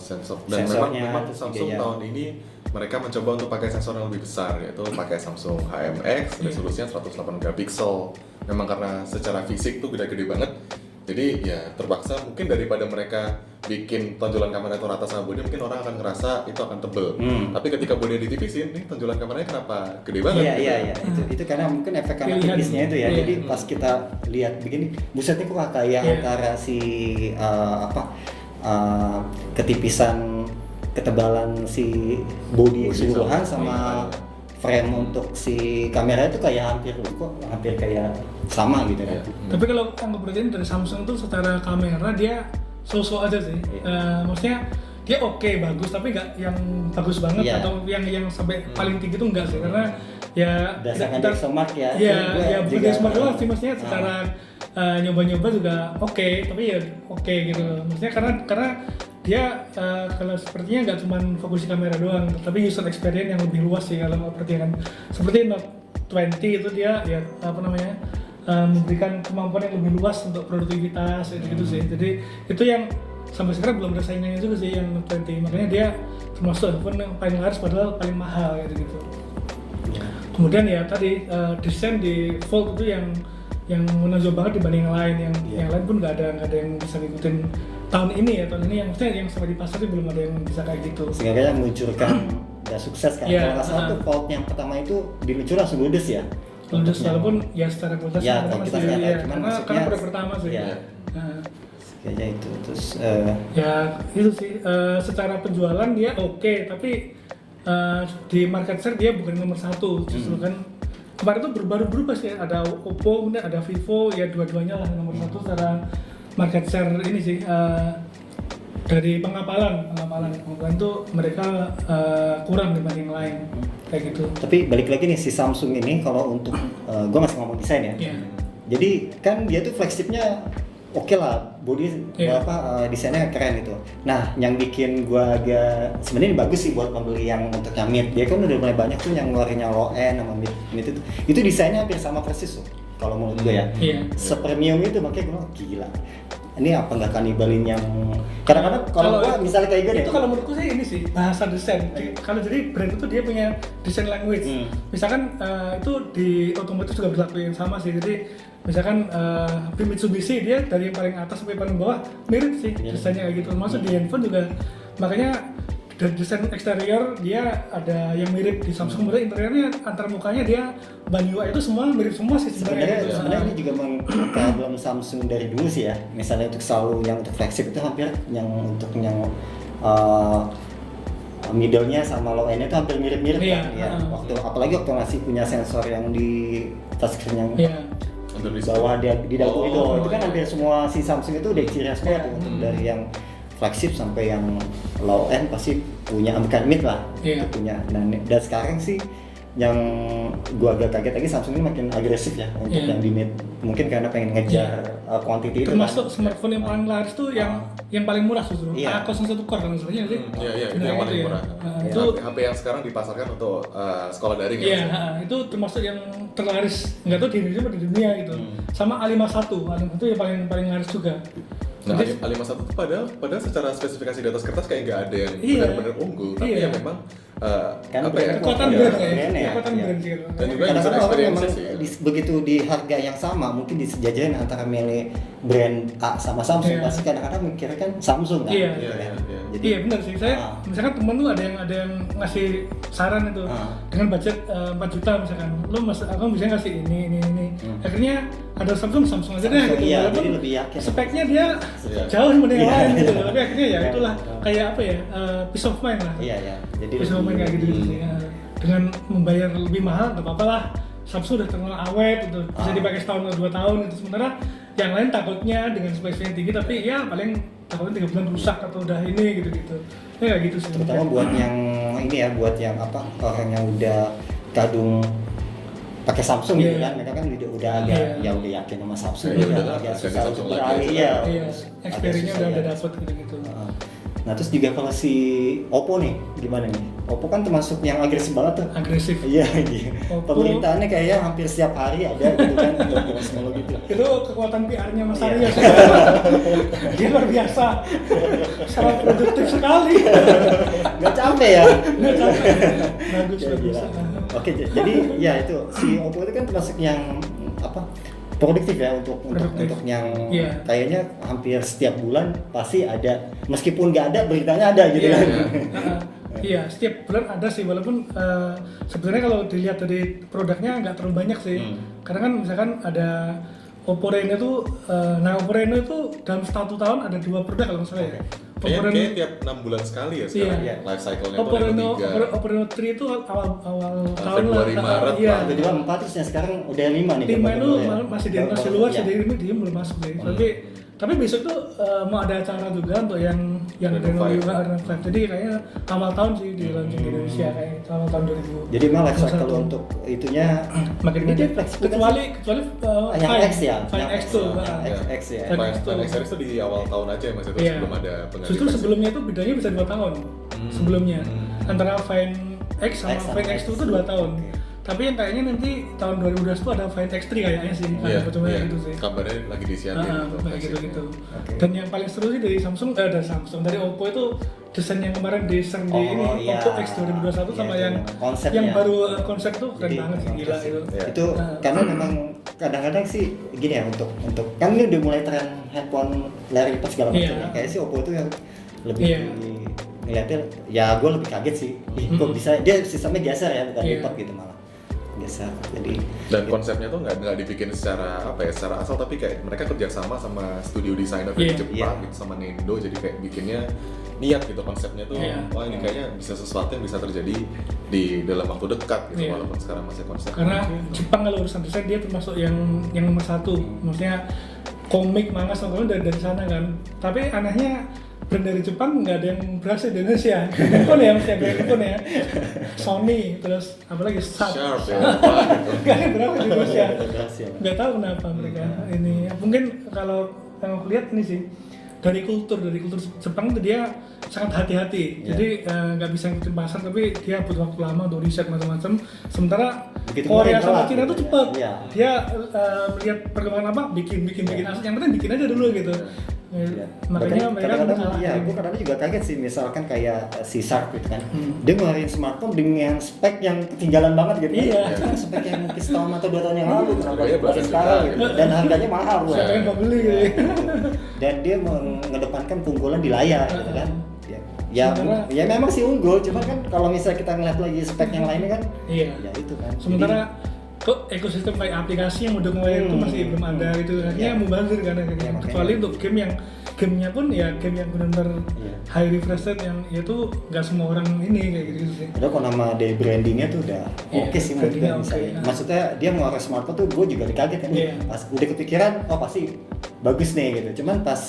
sensor. Dan memang Samsung tahun ini mereka mencoba untuk pakai sensor yang lebih besar yaitu pakai Samsung HMX resolusinya 108 megapiksel. Memang karena secara fisik tuh gede-gede banget. Jadi ya terpaksa mungkin daripada mereka bikin tonjolan kamera itu rata sama bodi mungkin orang akan ngerasa itu akan tebel. Tapi ketika bodi ditipisin nih tonjolan kameranya kenapa gede banget? Iya. Itu karena mungkin efek karena tipisnya itu ya. Jadi pas kita lihat begini, busetnya kok kayak antara si ketipisan ketebalan si bodi keseluruhan sama frame untuk si kamera itu kayak hampir kayak sama gitu kan. Tapi kalau anggap berarti dari Samsung itu secara kamera dia so-so aja sih. Maksudnya dia oke, bagus tapi nggak yang bagus banget atau yang sampai paling tinggi itu enggak sih karena ya berdasarkan dari Smart ya. Ya bukan Smart doang sih maksudnya secara nyoba-nyoba juga oke, tapi ya oke gitu. Maksudnya karena dia kalau sepertinya nggak cuma fokus di kamera doang, tapi user experience yang lebih luas sih kalau perhatikan. Seperti Note 20 itu dia ya memberikan kemampuan yang lebih luas untuk produktivitas gitu sih. Jadi itu yang sampai sekarang belum ada saingannya juga sih yang Note 20. Makanya dia termasuk handphone yang paling laris padahal paling mahal gitu. Kemudian ya tadi desain di Fold itu yang menonjol banget dibanding yang lain. Yang lain pun nggak ada yang bisa ngikutin tahun ini yang maksudnya yang sampai di pasar itu belum ada yang bisa kayak gitu. Sehingga meluncurkan udah sukses kan. Kalau nggak salah tuh Fold yang pertama itu diluncur langsung ludes ya. Ludes walaupun ya secara kualitas karena produk pertama sih. Kayaknya itu terus ya itu sih secara penjualan dia oke, tapi di market share dia bukan nomor 1 justru kan. Kemarin tuh berubah sih, ada Oppo, kemudian ada Vivo, ya dua-duanya lah nomor 1 secara market share ini sih dari pengapalan itu mereka kurang dibanding yang lain kayak gitu. Tapi balik lagi nih si Samsung ini kalau untuk gue masih ngomong desain ya. Iya. Jadi kan dia tuh flagshipnya oke lah, body desainnya keren gitu. Nah, yang bikin gue agak sebenarnya ini bagus sih buat pembeli yang untuk yang mid. Dia kan udah mulai banyak tuh yang ngeluarinnya low end sama mid itu desainnya hampir sama persis tuh. Kalau menurut gue ya, sepremium itu makanya gue gila. Ini apa nggak kanibalin yang kadang-kadang kalau gue misalnya kayak gini itu kalau menurutku sih ini sih bahasa desain. Kalau jadi brand itu dia punya design language. Misalkan itu di otomotif juga berlaku yang sama sih. Jadi misalkan Mitsubishi dia dari yang paling atas sampai paling bawah mirip sih desainnya kayak gitu. Maksud di handphone juga makanya dari desain eksterior dia ada yang mirip di Samsung, kemudian interiornya antar mukanya dia ban UI itu semua mirip semua sih sebenarnya. Sebenarnya ini juga problem Samsung dari dulu sih ya. Misalnya untuk selalu yang untuk flagship itu hampir yang untuk yang middle-nya sama low end-nya itu hampir mirip-mirip kan ya. Apalagi waktu masih punya sensor yang di touchscreen yang di bawah di dagu itu kan hampir semua si Samsung itu udah ciri khas banget untuk dari yang flagship sampai yang low end pasti punya, bukan mid lah, punya. Dan sekarang sih yang gua agak kaget lagi Samsung ini makin agresif ya untuk yang di mid, mungkin karena pengen ngejar quantity itu. Termasuk smartphone yang paling laris tuh yang paling murah justru, A01 Core kan maksudnya sih. Iya, itu yang paling murah. Itu HP yang sekarang dipasarkan untuk sekolah daring ya. Iya, itu termasuk yang terlaris, nggak tahu di Indonesia atau di dunia gitu. Sama A51 itu yang paling laris juga. Nah, A51 itu padahal secara spesifikasi di atas kertas kayak nggak ada yang benar-benar unggul, tapi ya memang kekuatan brand ya. Kekuatan brand sih. Dan juga user experience sih. Begitu di harga yang sama, mungkin disejajarin antara milih brand A sama Samsung, pasti kadang-kadang mikirnya kan Samsung kan. Jadi iya benar sih. Saya misalkan temen lu ada yang ngasih saran itu dengan budget 4 juta misalkan, lu aku bisa ngasih ini. Akhirnya ada Samsung aja deh gitu. Iya, jadi lebih yakin. Speknya dia jauh dari yang lain gitu. Tapi akhirnya ya itulah kayak apa ya, peace of mind lah. Iya. Jadi peace of mind kayak gitu sih. Dengan membayar lebih mahal nggak apa-apa lah. Samsung udah terkenal awet gitu, bisa dipakai setahun atau 2 tahun gitu. Sementara yang lain takutnya dengan spesifikasi tinggi, tapi ya paling takutnya 3 bulan rusak atau udah ini gitu. Ya kayak gitu sih. Terutama buat yang ini ya, buat yang orang yang udah kadung pakai Samsung gitu kan, mereka kan udah agak udah yakin sama Samsung, agak susah untuk beralih experience-nya udah dapet gitu. Nah terus juga kalau si Oppo nih gimana nih? Oppo kan termasuk yang agresif banget tuh. Agresif. Iya. Pemerintahannya kayaknya hampir setiap hari ada gitu kan untuk teknologi itu. Itu kekuatan PR-nya Mas Arya. Dia luar biasa. Sangat produktif sekali. Nggak capek ya? Nggak capek. Bagus. Oke, jadi ya itu si Oppo itu kan termasuk yang produktif ya untuk yang kayaknya hampir setiap bulan pasti ada, meskipun nggak ada beritanya ada gitu kan. Iya, setiap bulan ada sih, walaupun sebenarnya kalau dilihat dari produknya nggak terlalu banyak sih. Karena kan misalkan ada Oppo Reno itu, Oppo Reno itu dalam 1 tahun ada 2 produk kalau nggak salah ya. Kayaknya tiap 6 bulan sekali ya sekarang life cycle-nya Oppo Reno 3 itu awal tahun lah. Februari Maret. Iya. Udah 4 terus yang sekarang udah 5 nih. 5 itu masih luar sih, dia belum masuk deh. Tapi besok tuh mau ada acara juga untuk yang Reno 5. Jadi kayaknya awal tahun sih di launching di Indonesia kayak awal tahun 2000. Jadi memang life cycle untuk itunya makin gede. Kecuali yang X ya. Fine X tuh. X ya. Fine X itu di awal tahun aja Mas, itu sebelum ada pengganti. Justru sebelumnya itu bedanya bisa 2 tahun. Sebelumnya antara Fine X sama Fine X itu 2 tahun. Tapi yang kayaknya nanti tahun 2012 itu ada Find X3 kayaknya sih, gitu sih. Kabarnya lagi disiapin gitu. Dan yang paling seru sih dari dari Oppo itu desain yang kemarin desain di ini Oppo X 2021 sama yang baru konsep tuh keren banget sih, gila itu. Itu karena memang kadang-kadang sih gini ya, untuk kan ini udah mulai tren handphone layar lipat segala macam. Kayak si Oppo itu yang lebih ngeliatnya, ya gue lebih kaget sih. Kok bisa dia sistemnya geser ya, bukan lipat gitu malah. Biasa. Jadi konsepnya tuh nggak dibikin secara asal, tapi kayak mereka kerjasama sama studio desainer dari Jepang gitu, sama Nendo, jadi kayak bikinnya niat gitu konsepnya tuh. Wah ini kayaknya bisa sesuatu yang bisa terjadi di dalam waktu dekat gitu, walaupun sekarang masih konsep. Karena Jepang kalau urusan desain dia termasuk yang nomor 1, maksudnya komik, manga, dari sana kan. Tapi anehnya brand dari Jepang nggak ada yang berhasil di Indonesia. Handphone ya, mesti ada handphone ya. Sony, terus apalagi Sharp ya. nggak ada yang berhasil di Indonesia. Berhasil. Nggak tahu kenapa mereka ini. Mungkin kalau yang aku lihat ini sih dari kultur Jepang itu dia sangat hati-hati. Jadi nggak bisa ngikutin pasar, tapi dia butuh waktu lama untuk riset macam-macam. Sementara Begitu Korea kemarin sama telat, Cina gitu itu cepat. ya. Dia melihat perkembangan apa, bikin aset. Yang penting bikin aja dulu gitu. Ya. Makanya mereka kadang-kadang ya, gue kadang-kadang juga kaget sih, misalkan kayak si Sharp gitu kan, dia ngeluarin smartphone dengan spek yang ketinggalan banget gitu. Iya. Kan spek yang mungkin setahun atau 2 tahun yang lalu, kenapa Harganya baru belasan sekarang juta gitu. gitu. Dan harganya mahal gue. Siapa yang mau beli gitu. Dan dia mengedepankan keunggulan di layar gitu kan. Ya, Sementara- ya memang sih unggul, cuman kan kalau misalnya kita ngeliat lagi spek yang lainnya kan, Iya. ya itu kan. Sementara kok ekosistem kayak aplikasi yang udah mulai itu masih belum ada gitu. Akhirnya Iya. mubazir kan Iya, akhirnya. makanya. Kecuali untuk gamenya pun ya game yang benar-benar Iya. high refresh rate yang itu nggak semua orang ini kayak gitu sih. Padahal kalau nama dari brandingnya tuh udah Iya, oke sih menurut gue brandingnya misalnya. oke. Maksudnya dia ngeluarin smartphone tuh gue juga dikaget kan. Iya. Pas udah kepikiran, oh pasti bagus nih gitu. Cuman pas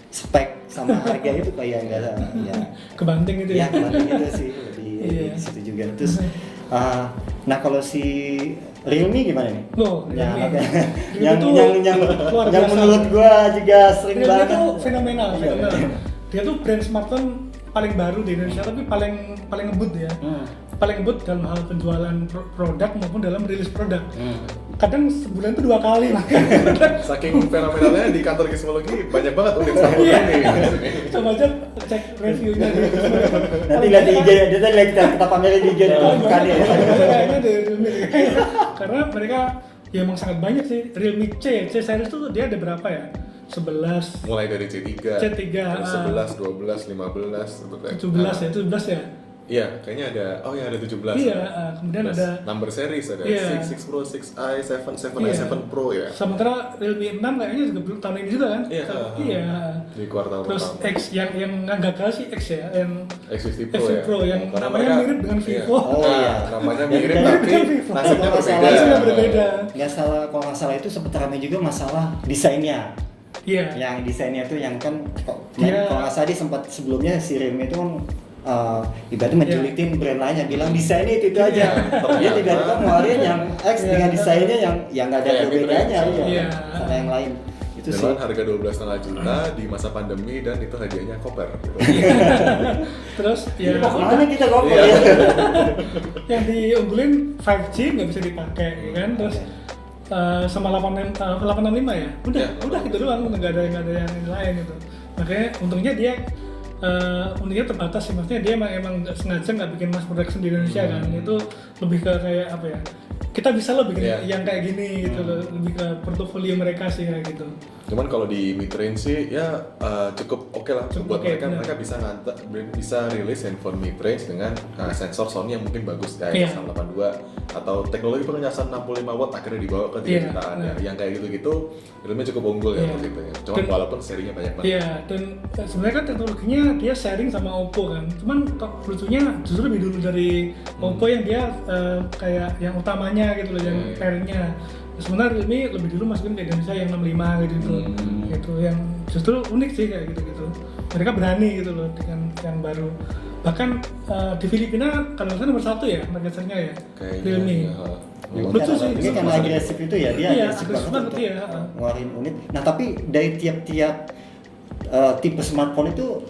spek sama harga itu kayak enggak ya. Kebanting gitu Ya ya. kemarin itu sih lebih Iya. di situ juga. Terus nah kalau si Realme gimana nih? Loh, yang Realme. yang Realme yang tuh yang, luar yang biasa. menurut gua juga sering Realme banget. itu fenomenal. Iya. Dia tuh brand smartphone paling baru di Indonesia tapi paling ngebut ya. Paling ngebut dalam hal penjualan produk maupun dalam rilis produk. Kadang sebulan itu 2 kali lah. Saking fenomenalnya di kantor Gizmologi banyak banget unit smartphone ini. Coba aja cek reviewnya di Nanti lihat di IG, dia tadi lagi kita pamerin di IG bukan ya. Kayaknya dari Realme karena mereka ya emang sangat banyak sih. Realme C series tuh dia ada berapa ya? 11, Mulai dari C3, C3, 11, 12, 15 untuk 17 ya, 17 ya. Iya, kayaknya ada. Oh ya, ada 17. Iya, kemudian Terus ada number series ada Iya. 6 Pro, 6i, 7, 7i, Iya. 7 Pro ya. sementara Realme 6 kayaknya juga belum tahun ini juga kan? Iya. Iya. Di kuartal Terus pertama. X yang nggak gagal sih X ya, yang X50 Pro X50 ya. Pro yang Karena namanya mereka- mirip dengan iya. Vivo. Oh, iya. Namanya Yang mirip dari- tapi Vivo. nasibnya Kalau berbeda. Nasibnya berbeda. Nggak salah, kalau nggak salah itu sempat ramai juga masalah desainnya. Iya. Yang desainnya tuh yang kan Iya. kalau nggak salah dia sempat sebelumnya si Realme itu kan ibaratnya menjulitin brand lainnya, bilang desainnya itu aja. Dia tiba-tiba ngeluarin yang X Iya. dengan desainnya yang nggak ada Kayak perbedaannya gitu ya. iya. Iya. Sama yang lain. Itu sih. Dengan harga 12,5 juta di masa pandemi dan itu hadiahnya koper. Gitu. Terus ya Kok kemana kita ngomong Iya. ya? yang diunggulin 5G nggak bisa dipakai ya kan, terus sama 865 ya udah Ya, udah gitu doang, udah nggak ada yang lain gitu. Makanya untungnya terbatas sih, maksudnya dia emang nggak sengaja nggak bikin mass production di Indonesia kan, itu lebih ke kayak apa ya, kita bisa loh bikin Iya. yang kayak gini gitu loh, lebih ke portofolio mereka sih kayak gitu. Cuman kalau di mid range sih ya cukup oke lah Cukup buat oke, mereka. benar. Mereka bisa rilis handphone mid range dengan sensor Sony yang mungkin bagus kayak Iya. 682 atau teknologi pengecasan 65 watt akhirnya dibawa ke 3 Iya, jutaan ya. benar. Yang kayak gitu-gitu filmnya cukup unggul ya Iya. untuk itu ya. Cuman Dan- walaupun serinya banyak banget. Iya, dan sebenarnya kan teknologinya dia sharing sama Oppo kan. Cuman kok lucunya justru lebih dulu dari Oppo yang dia kayak yang utamanya gitu loh, yang pairnya. Sebenarnya Realme lebih dulu masukin ke Indonesia yang 65 gitu. Gitu yang justru unik sih kayak gitu-gitu. Mereka berani gitu loh dengan yang baru. Bahkan di Filipina kalau nggak salah nomor 1 ya market share-nya ya. Kayaknya. Realme. Ya. Lucu sih. Dia karena agresif itu ya, dia Iya, agresif agresif banget banget, untuk iya. ngeluarin unit. Nah tapi dari tiap-tiap tipe smartphone itu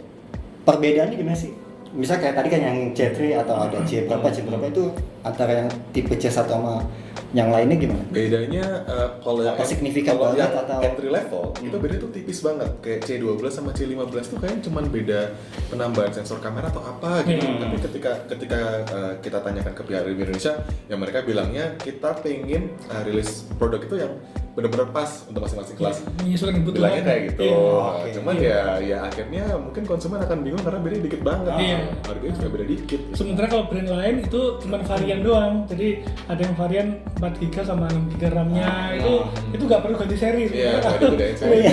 perbedaannya gimana sih? Misal kayak tadi kan yang C3 atau ada C berapa itu antara yang tipe C1 sama yang lainnya gimana? Bedanya kalau yang Apa signifikan kalau banget yang atau- entry level itu beda tuh tipis banget. Kayak C12 sama C15 tuh kayaknya cuman beda penambahan sensor kamera atau apa gitu. Tapi ketika kita tanyakan ke pihak Realme Indonesia, yang mereka bilangnya kita pengen rilis produk itu yang benar-benar pas untuk masing-masing kelas. Menyesuaikan kebutuhan. Bilangnya kayak gitu. Iya. Oke. Cuman ya akhirnya mungkin konsumen akan bingung karena beda dikit banget. Iya. Harganya juga beda dikit. Sementara kalau brand lain itu cuma varian doang. Jadi ada yang varian 4 GB sama 6 GB RAM-nya itu nggak perlu ganti seri. Iya, nggak dibedain seri. Iya.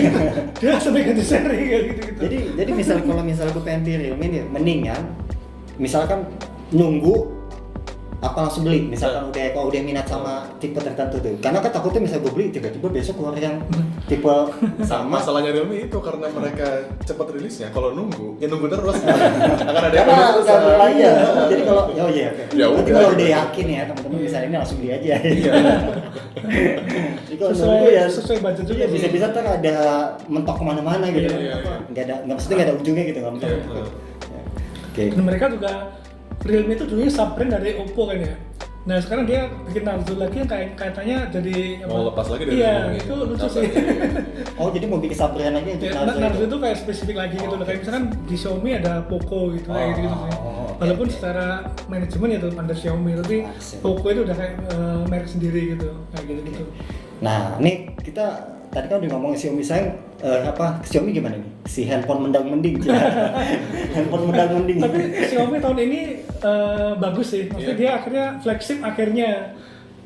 Dia sampai ganti seri kayak gitu-gitu. Jadi kalau misalnya gue pengen beli Realme nih, mendingan misalkan nunggu apa langsung beli misalkan kalau udah minat sama tipe tertentu tuh, karena kan takutnya misalnya gue beli tiba-tiba besok keluar yang tipe sama. Masalahnya Realme itu karena mereka cepat rilisnya, kalau nunggu terus akan ada yang terus. Iya. Jadi kalau ya udah. kalau udah yakin ya teman-teman misalnya ini langsung beli aja. Jadi kalau nunggu ya sesuai budget juga. Bisa ntar ada mentok kemana-mana gitu. Maksudnya nggak ada ujungnya gitu kan. Oke. Dan mereka juga Realme itu dulunya sub-brand dari Oppo kan ya. Nah sekarang dia bikin Narzo lagi yang katanya jadi mau lepas lagi dari itu lucu sih. Oh jadi mau bikin sub-brand lagi untuk Narzo itu kayak spesifik lagi gitu loh. Kayak misalkan di Xiaomi ada Poco gitu kayak gitu sih. Walaupun secara manajemen ya tetap under Xiaomi, tapi Poco itu udah kayak merek sendiri gitu kayak gitu. Nah ini kita tadi kan udah ngomongin Xiaomi Xiaomi gimana nih? Si handphone mendang-mending. Handphone mendang-mending. Tapi Xiaomi tahun ini bagus sih. Maksudnya dia akhirnya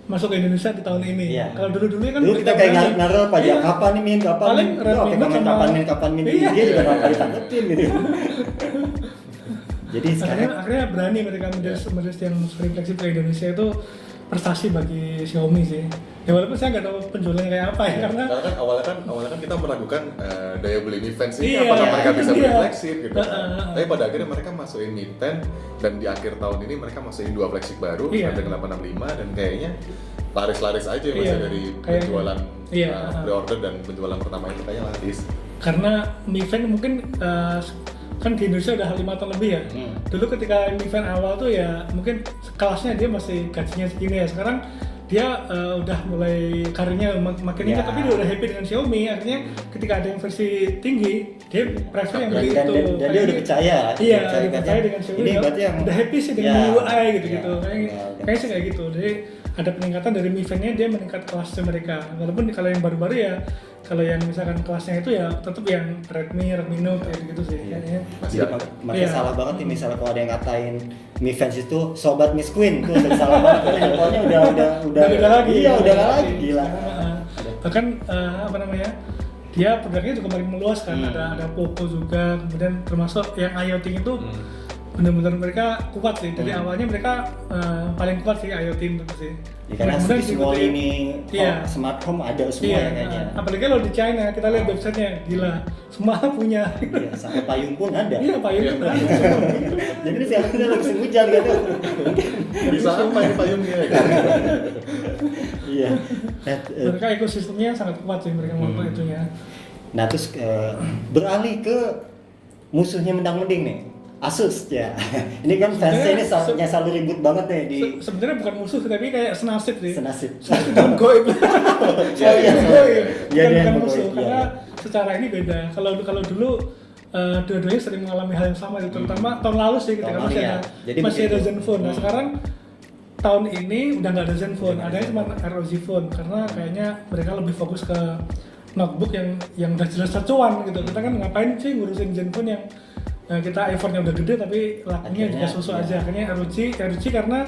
masuk ke Indonesia di tahun ini. Yeah. Kalau dulu kan kita kayak ngaruh pajak kapan nih Min, kapan paling kapan Min. Dia juga nggak kali tanggepin gitu. Jadi sekarang akhirnya berani mereka merilis yang refleksi ke Indonesia itu prestasi bagi Xiaomi sih. Ya walaupun saya nggak tahu penjualannya kayak apa ya, karena kan awalnya kan kita meragukan daya beli Mi Fans ini apakah mereka bisa beli flagship gitu. Tapi pada akhirnya mereka masukin Mi 10 dan di akhir tahun ini mereka masukin 2 flagship baru, ada 865 dan kayaknya laris-laris aja masih dari penjualan pre-order dan penjualan pertama itu kayaknya laris. Karena Mi Fans mungkin kan di Indonesia udah 5 tahun lebih ya. Dulu ketika Mi Fans awal tuh ya mungkin kelasnya dia masih gajinya segini ya. Sekarang dia udah mulai karirnya makin meningkat, tapi dia udah happy dengan Xiaomi. Artinya ketika ada yang versi tinggi, dia prefer yang beli itu. Dan dia udah percaya. Iya, dia percaya dengan Xiaomi. Ini berarti yang udah happy sih dengan UI gitu-gitu. Kayaknya sih kayak gitu. Jadi ada peningkatan dari Mi Fans-nya, dia meningkat kelasnya mereka. Walaupun kalau yang baru-baru ya, kalau yang misalkan kelasnya itu ya tetap yang Redmi Note kayak gitu sih kayaknya. Makanya salah banget nih misalnya kalau ada yang ngatain Mi Fans itu sobat Miss Queen, itu salah banget. Karena handphonenya udah lagi. Iya, udah lagi gila. Bahkan dia produknya juga makin meluas kan, ada Poco juga, kemudian termasuk yang IoT itu benar-benar mereka kuat sih. Dari awalnya mereka paling kuat sih IoT itu sih. Ya, karena semua ini smart home ada semua ya kayaknya. Apalagi kalau di China kita lihat websitenya gila, semua punya. Iya, sampai payung pun ada. Iya, payung pun ada. Jadi siapa lagi hujan gitu. Bisa apa ini payungnya? Iya. Mereka ekosistemnya sangat kuat sih mereka mau itunya. Nah terus beralih ke musuhnya mendang-mending nih. Asus ya. Ini kan fansnya ini selalu ribut banget nih di. Sebenarnya bukan musuh tapi kayak senasib sih. Senasib. Don't go itu. Bukan musuh karena secara ini beda. Kalau dulu dua-duanya sering mengalami hal yang sama, terutama tahun lalu sih ketika masih ada Zenfone. Nah sekarang tahun ini udah nggak ada Zenfone, adanya cuma ROG Phone karena kayaknya mereka lebih fokus ke notebook yang udah jelas cuan gitu. Kita kan ngapain sih ngurusin Zenfone yang kita effortnya udah gede tapi lakunya juga susu aja. Akhirnya ROG karena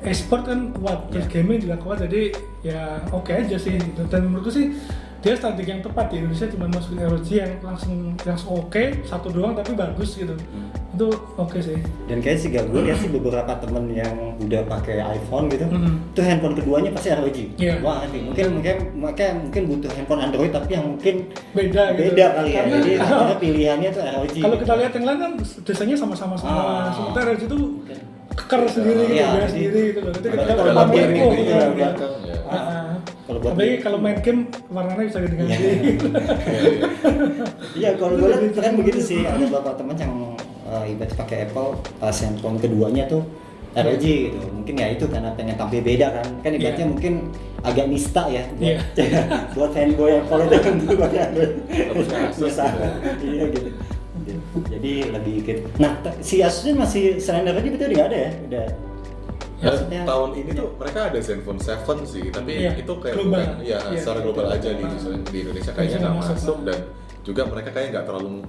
e-sport kan kuat, terus gaming juga kuat, jadi ya oke aja sih gitu. Dan menurutku sih dia strategi yang tepat di Indonesia, cuma masukin ROG yang langsung oke, satu doang tapi bagus gitu. Itu oke sih. Dan kayak sih gue lihat sih beberapa temen yang udah pakai iPhone gitu, itu handphone keduanya pasti ROG. Wah nanti mungkin butuh handphone Android tapi yang mungkin beda kali ya. Jadi akhirnya pilihannya tuh ROG. Kalau kita lihat yang lain kan desainnya sama-sama semua. Sementara ROG itu keker sendiri gitu, beda sendiri gitu loh. Itu kita kalau main game gitu ya. Kalau main game warnanya bisa ganti-ganti. Iya, kalau gue lihat kan begitu sih. Ada beberapa teman yang ibarat pakai Apple, pas handphone keduanya tuh ROG gitu. Mungkin ya itu karena pengen tampil beda kan. Kan ibaratnya mungkin agak nista ya buat fanboy Apple itu kan buatnya susah. Iya gitu. Jadi lebih gitu. Nah, si Asus masih selain ROG betul nggak ada ya? Udah. Maksudnya, tahun ini tuh mereka ada Zenfone 7 sih, tapi itu kayak global. Bukan secara global aja di Indonesia kayaknya nggak masuk dan juga mereka kayak nggak terlalu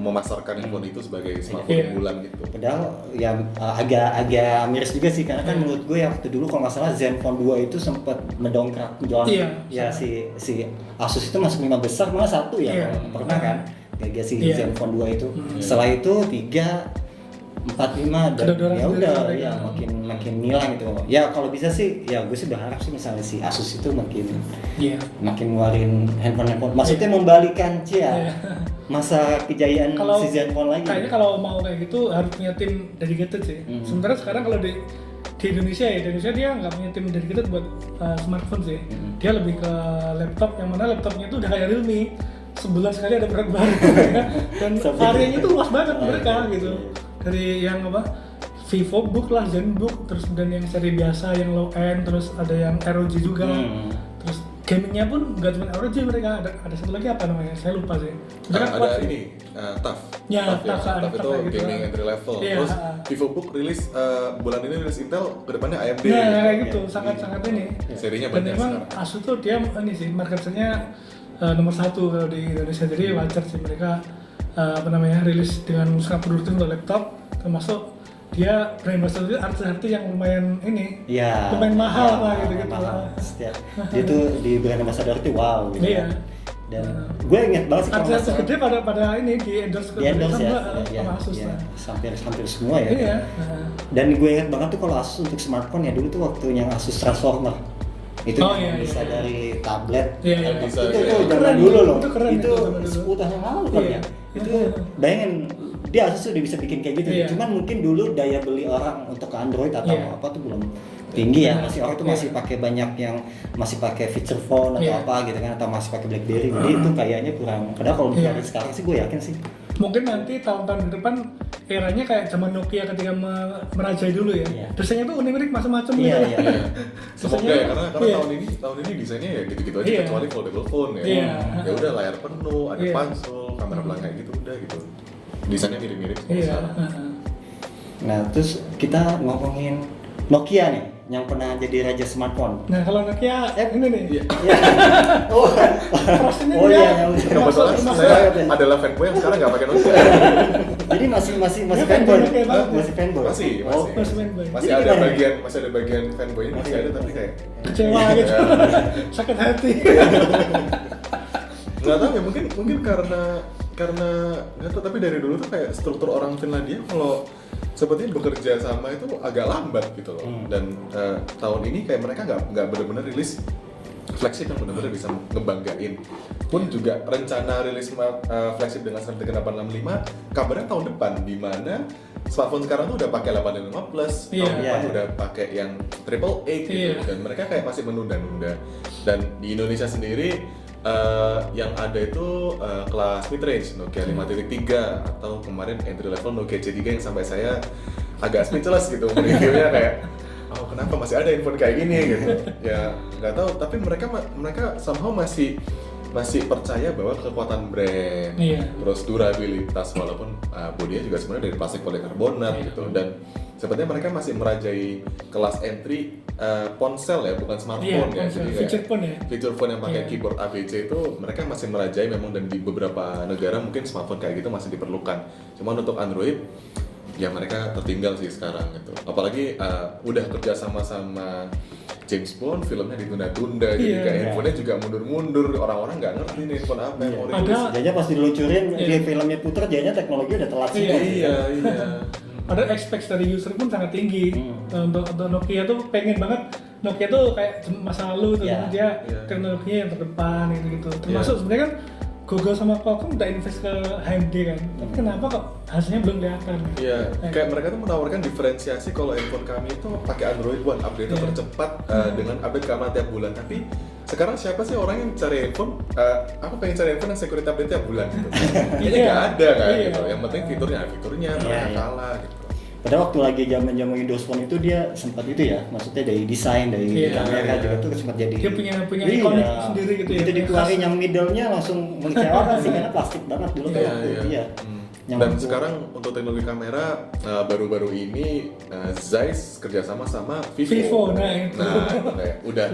memasarkan handphone itu sebagai smartphone unggulan gitu. Padahal ya agak miris juga sih karena kan menurut gue ya waktu dulu kalau nggak salah Zenfone 2 itu sempat mendongkrak si Asus itu masuk 5 besar malah 1 ya pernah kan gagal si Zenfone 2 itu. Setelah itu 3, 45 dan Kedua-duanya ya udah sendiri, ya makin ngilang gitu. Ya kalau bisa sih ya gue sih berharap sih misalnya si Asus itu Iya. makin ngeluarin handphone maksudnya membalikan Iya. masa kejayaan Kalau si Zenfone lagi. kayaknya kalau mau kayak gitu harus punya tim dedicated sih. Sementara sekarang kalau di Indonesia dia nggak punya tim dedicated buat smartphone sih. Dia lebih ke laptop, yang mana laptopnya itu udah kayak Realme, sebulan sekali ada produk baru dan variannya itu luas banget mereka gitu. Dari yang VivoBook lah, ZenBook, terus kemudian yang seri biasa, yang low end, terus ada yang ROG juga. Terus gamingnya pun nggak cuma ROG, mereka ada satu lagi apa namanya, saya lupa sih. Ada ini TUF. Ya, TUF itu gitu. gaming entry level. Iya, Terus VivoBook rilis bulan ini rilis Intel, kedepannya AMD. Nah, kayak gitu, sangat ini. Serinya Dan banyak memang sekarang. Asus tuh dia ini sih marketnya nomor 1 kalau di Indonesia, jadi wajar sih mereka rilis dengan sangat produktif untuk laptop, termasuk dia brand ambassador artis-artis yang lumayan ini, lumayan mahal lah gitu. Dia tuh di brand ambassador itu wow. Gitu. Iya. Dan gue inget banget sih artis gede pada ini di endorse sama Asus lah. Hampir semua ya. Iya. Dan gue inget banget tuh kalau Asus untuk smartphone ya dulu tuh waktu yang Asus Transformer. Itu bisa dari tablet. Iya. Bisa, itu ya. zaman dulu loh. Itu keren itu itu 10 tahun yang lalu kan ya. Itu bayangin dia Asus udah bisa bikin kayak gitu. Iya. Cuman mungkin dulu daya beli orang untuk Android atau apa tuh belum tinggi ya, masih orang tuh masih pakai banyak yang masih pakai feature phone atau apa gitu kan, atau masih pakai BlackBerry. Jadi itu kayaknya kurang. Padahal kalau misalnya sekarang sih gue yakin sih. Mungkin nanti tahun-tahun ke depan eranya kayak zaman Nokia ketika merajai dulu ya. Desainnya tuh unik-unik macam-macam gitu. Iya. Semoga ya, karena tahun ini desainnya ya gitu-gitu aja, kecuali foldable phone ya. Ya udah layar penuh, ada pansel, kamera belakang gitu udah gitu. Desainnya mirip-mirip sama sekarang. Nah, terus kita ngomongin Nokia nih, yang pernah jadi raja smartphone. Nah, kalau Nokia ini nih. Iya. Iya. Kebetulan saya adalah fanboy yang sekarang nggak pakai Nokia. Jadi masih fanboy. Masih fanboy. Masih ada bagian fanboy ini masih ada, tapi kayak kecewa gitu. Sakit hati. Nggak tahu ya, mungkin karena nggak tahu, tapi dari dulu tuh kayak struktur orang Finlandia kalau sepertinya bekerja sama itu agak lambat gitu loh. Dan tahun ini kayak mereka nggak benar-benar rilis flagship yang benar-benar bisa ngebanggain. Pun juga rencana rilis flagship dengan Snapdragon 865 kabarnya tahun depan, di mana smartphone sekarang tuh udah pakai 865 Plus, tahun depan udah pakai yang AAA gitu. Dan mereka kayak masih menunda-nunda. Dan di Indonesia sendiri yang ada itu kelas mid-range Nokia 5.3 atau kemarin entry level Nokia C3 yang sampai saya agak speechless gitu reviewnya, kayak kenapa masih ada handphone kayak gini gitu ya, nggak tahu, tapi mereka somehow masih percaya bahwa kekuatan brand, terus durabilitas, walaupun bodinya juga sebenarnya dari plastik polikarbonat gitu, dan sepertinya mereka masih merajai kelas entry ponsel ya, bukan smartphone ya, jadi feature phone yang pakai keyboard ABC itu mereka masih merajai memang, dan di beberapa negara mungkin smartphone kayak gitu masih diperlukan. Cuman untuk Android ya mereka tertinggal sih sekarang gitu, apalagi udah kerja sama James Bond, filmnya ditunda-tunda, jadi kayak handphonenya juga mundur-mundur, orang-orang nggak ngerti nih handphone apa yang mau rilis. Jadinya pas diluncurin di filmnya puter, jadinya teknologi udah telat sih. Iya. Padahal expect dari user pun sangat tinggi. Untuk Nokia tuh pengen banget, Nokia tuh kayak masa lalu tuh, dia teknologinya yang terdepan gitu. Termasuk sebenarnya kan Google sama Qualcomm udah invest ke HMD kan, tapi kenapa kok hasilnya belum kelihatan? Iya, kayak mereka tuh menawarkan diferensiasi kalau handphone kami itu pakai Android One, update tercepat dengan update keamanan tiap bulan. Tapi sekarang siapa sih orang yang cari handphone? Aku pengen cari handphone yang security update tiap bulan gitu. Ini nggak ada kan gitu. Yang penting fiturnya mereka kalah gitu. Padahal waktu lagi zaman Windows Phone itu dia sempat itu ya, maksudnya dari desain, dari kamera juga tuh sempat jadi. Dia punya ikonik sendiri gitu ya. Itu dikeluarin yang middle-nya langsung mengecewakan sih, karena plastik banget dulu kan waktu itu ya. Dan sekarang untuk teknologi kamera baru-baru ini Zeiss kerjasama sama Vivo. Nah itu kayak udah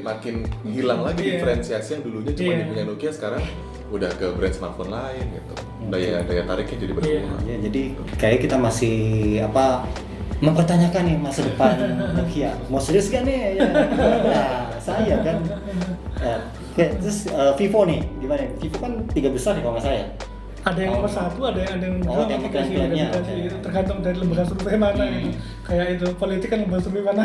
makin hilang lagi diferensiasi yang dulunya cuma dipunya Nokia, sekarang udah ke brand smartphone lain gitu. Daya tariknya jadi berkurang. Iya, jadi kayak kita masih mempertanyakan nih masa depan Nokia. Mau serius gak nih? Nah, saya kan. Terus Vivo nih, gimana? Vivo kan 3 besar ya kalau nggak saya. Ada yang nomor 1, ada yang Oh, dua, tembakan tiga sih, klaimnya, ada tiga sih. oke. Tergantung dari lembaga survei mana gitu. Kayak itu politik kan lembaga survei mana.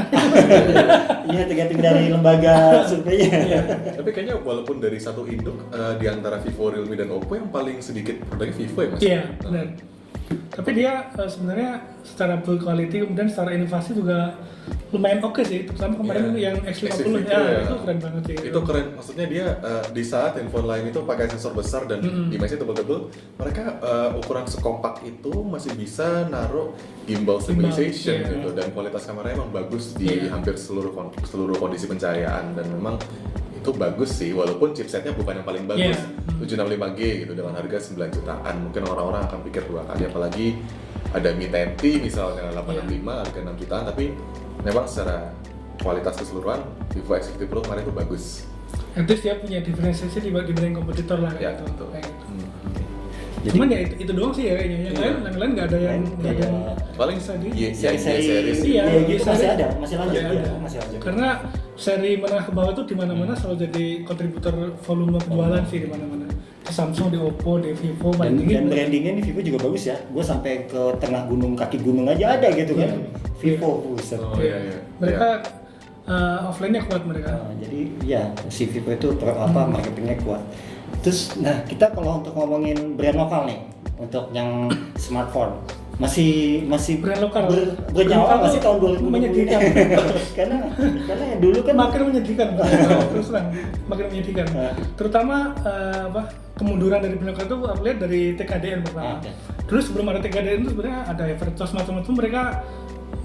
Iya, tergantung dari lembaga surveinya. Tapi kayaknya walaupun dari satu induk di antara Vivo, Realme dan Oppo yang paling sedikit produknya Vivo ya Mas? Iya, benar. Tapi dia sebenarnya secara build quality kemudian secara inovasi juga lumayan oke sih, terutama kemarin Iya. yang X50 X50 ya, ya. itu keren banget sih. Itu keren, maksudnya dia di saat handphone lain itu pakai sensor besar dan image-nya tebel-tebel, mereka ukuran sekompak itu masih bisa naruh gimbal stabilization iya. gitu, dan kualitas kameranya emang bagus di Iya. hampir seluruh kondisi pencahayaan, dan memang itu bagus sih, walaupun chipsetnya bukan yang paling bagus, Iya. 765G gitu dengan harga 9 jutaan, mungkin orang-orang akan pikir dua kali, apalagi ada Mi 10T misalnya 865 harga 6 jutaan, tapi memang secara kualitas keseluruhan Vivo X50 Pro kemarin itu bagus. At least dia punya diferensiasi dibanding kompetitor lah Ya, kayak gitu. betul. Kayak gitu. Jadi Cuman ya itu doang sih ya kayaknya. Yang Iya. lain nggak ada yang Nggak ada. Paling bisa di. seri-seri series. Iya, gitu seri. masih ada, masih lanjut, Masih ada. masih lanjut. Karena seri menengah ke bawah tuh di mana-mana selalu jadi kontributor volume penjualan sih di mana-mana. Di Samsung, di Oppo, di Vivo, dan, paling tinggi. dan brandingnya nih Vivo juga bagus ya. Gue sampai ke tengah gunung, kaki gunung aja ada gitu kan. Vivo, buset. Oh iya iya. Mereka offline-nya kuat mereka. Jadi ya si Vivo itu marketingnya kuat. Terus, nah kita kalau untuk ngomongin brand lokal nih, untuk yang smartphone masih Brand lokal. bernyawa Brand masih tahun 2020 menyedihkan. karena yang dulu kan Makin menyedihkan, terus terang, makin menyedihkan. Terutama kemunduran dari brand lokal itu aku lihat dari TKDN pertama. Oke. Dulu sebelum ada TKDN itu sebenarnya ada Evertos macam-macam, mereka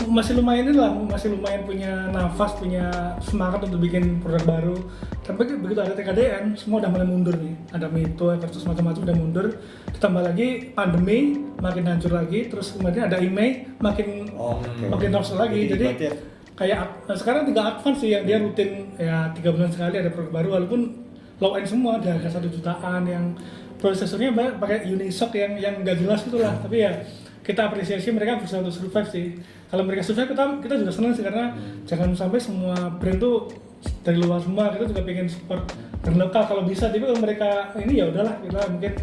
masih lumayan punya nafas, punya semangat untuk bikin produk baru. Tapi begitu ada TKDN, semua udah mulai mundur nih. Ada Mito, Evertos macam-macam udah mundur. Ditambah lagi pandemi makin hancur lagi, terus kemudian ada IMEI makin loss lagi. Jadi kayak sekarang tinggal Advance sih yang dia rutin ya 3 bulan sekali ada produk baru, walaupun low end semua, ada harga 1 jutaan yang prosesornya pakai Unisoc yang nggak jelas itulah. Tapi ya kita apresiasi mereka berusaha untuk survive sih. Kalau mereka survive kita juga senang sih, karena jangan sampai semua brand tuh dari luar semua, kita juga pengen support brand lokal kalau bisa. Tapi kalau mereka ini ya udahlah, kita mungkin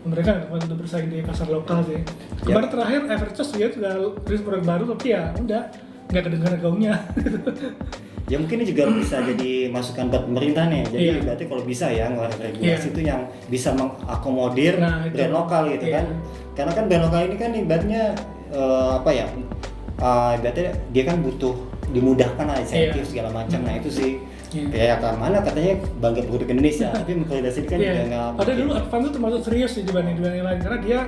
mereka nggak kuat untuk bersaing di pasar lokal sih. Kemarin terakhir Everchoice dia juga rilis produk baru, tapi ya udah nggak kedengaran gaungnya. Ya mungkin ini juga bisa jadi masukan buat pemerintah nih. Jadi Iya. berarti kalau bisa ya ngeluarin regulasi Iya. itu yang bisa mengakomodir Nah, itu. brand lokal gitu Iya. kan. Karena kan brand lokal ini kan ibaratnya ibaratnya dia kan butuh dimudahkan lah insentif Iya. segala macam. Nah itu sih Iya. kayak mana katanya bangga produk Indonesia, tapi memvalidasi kan juga nggak. Padahal dulu Advance itu termasuk serius sih dibanding yang lain, karena dia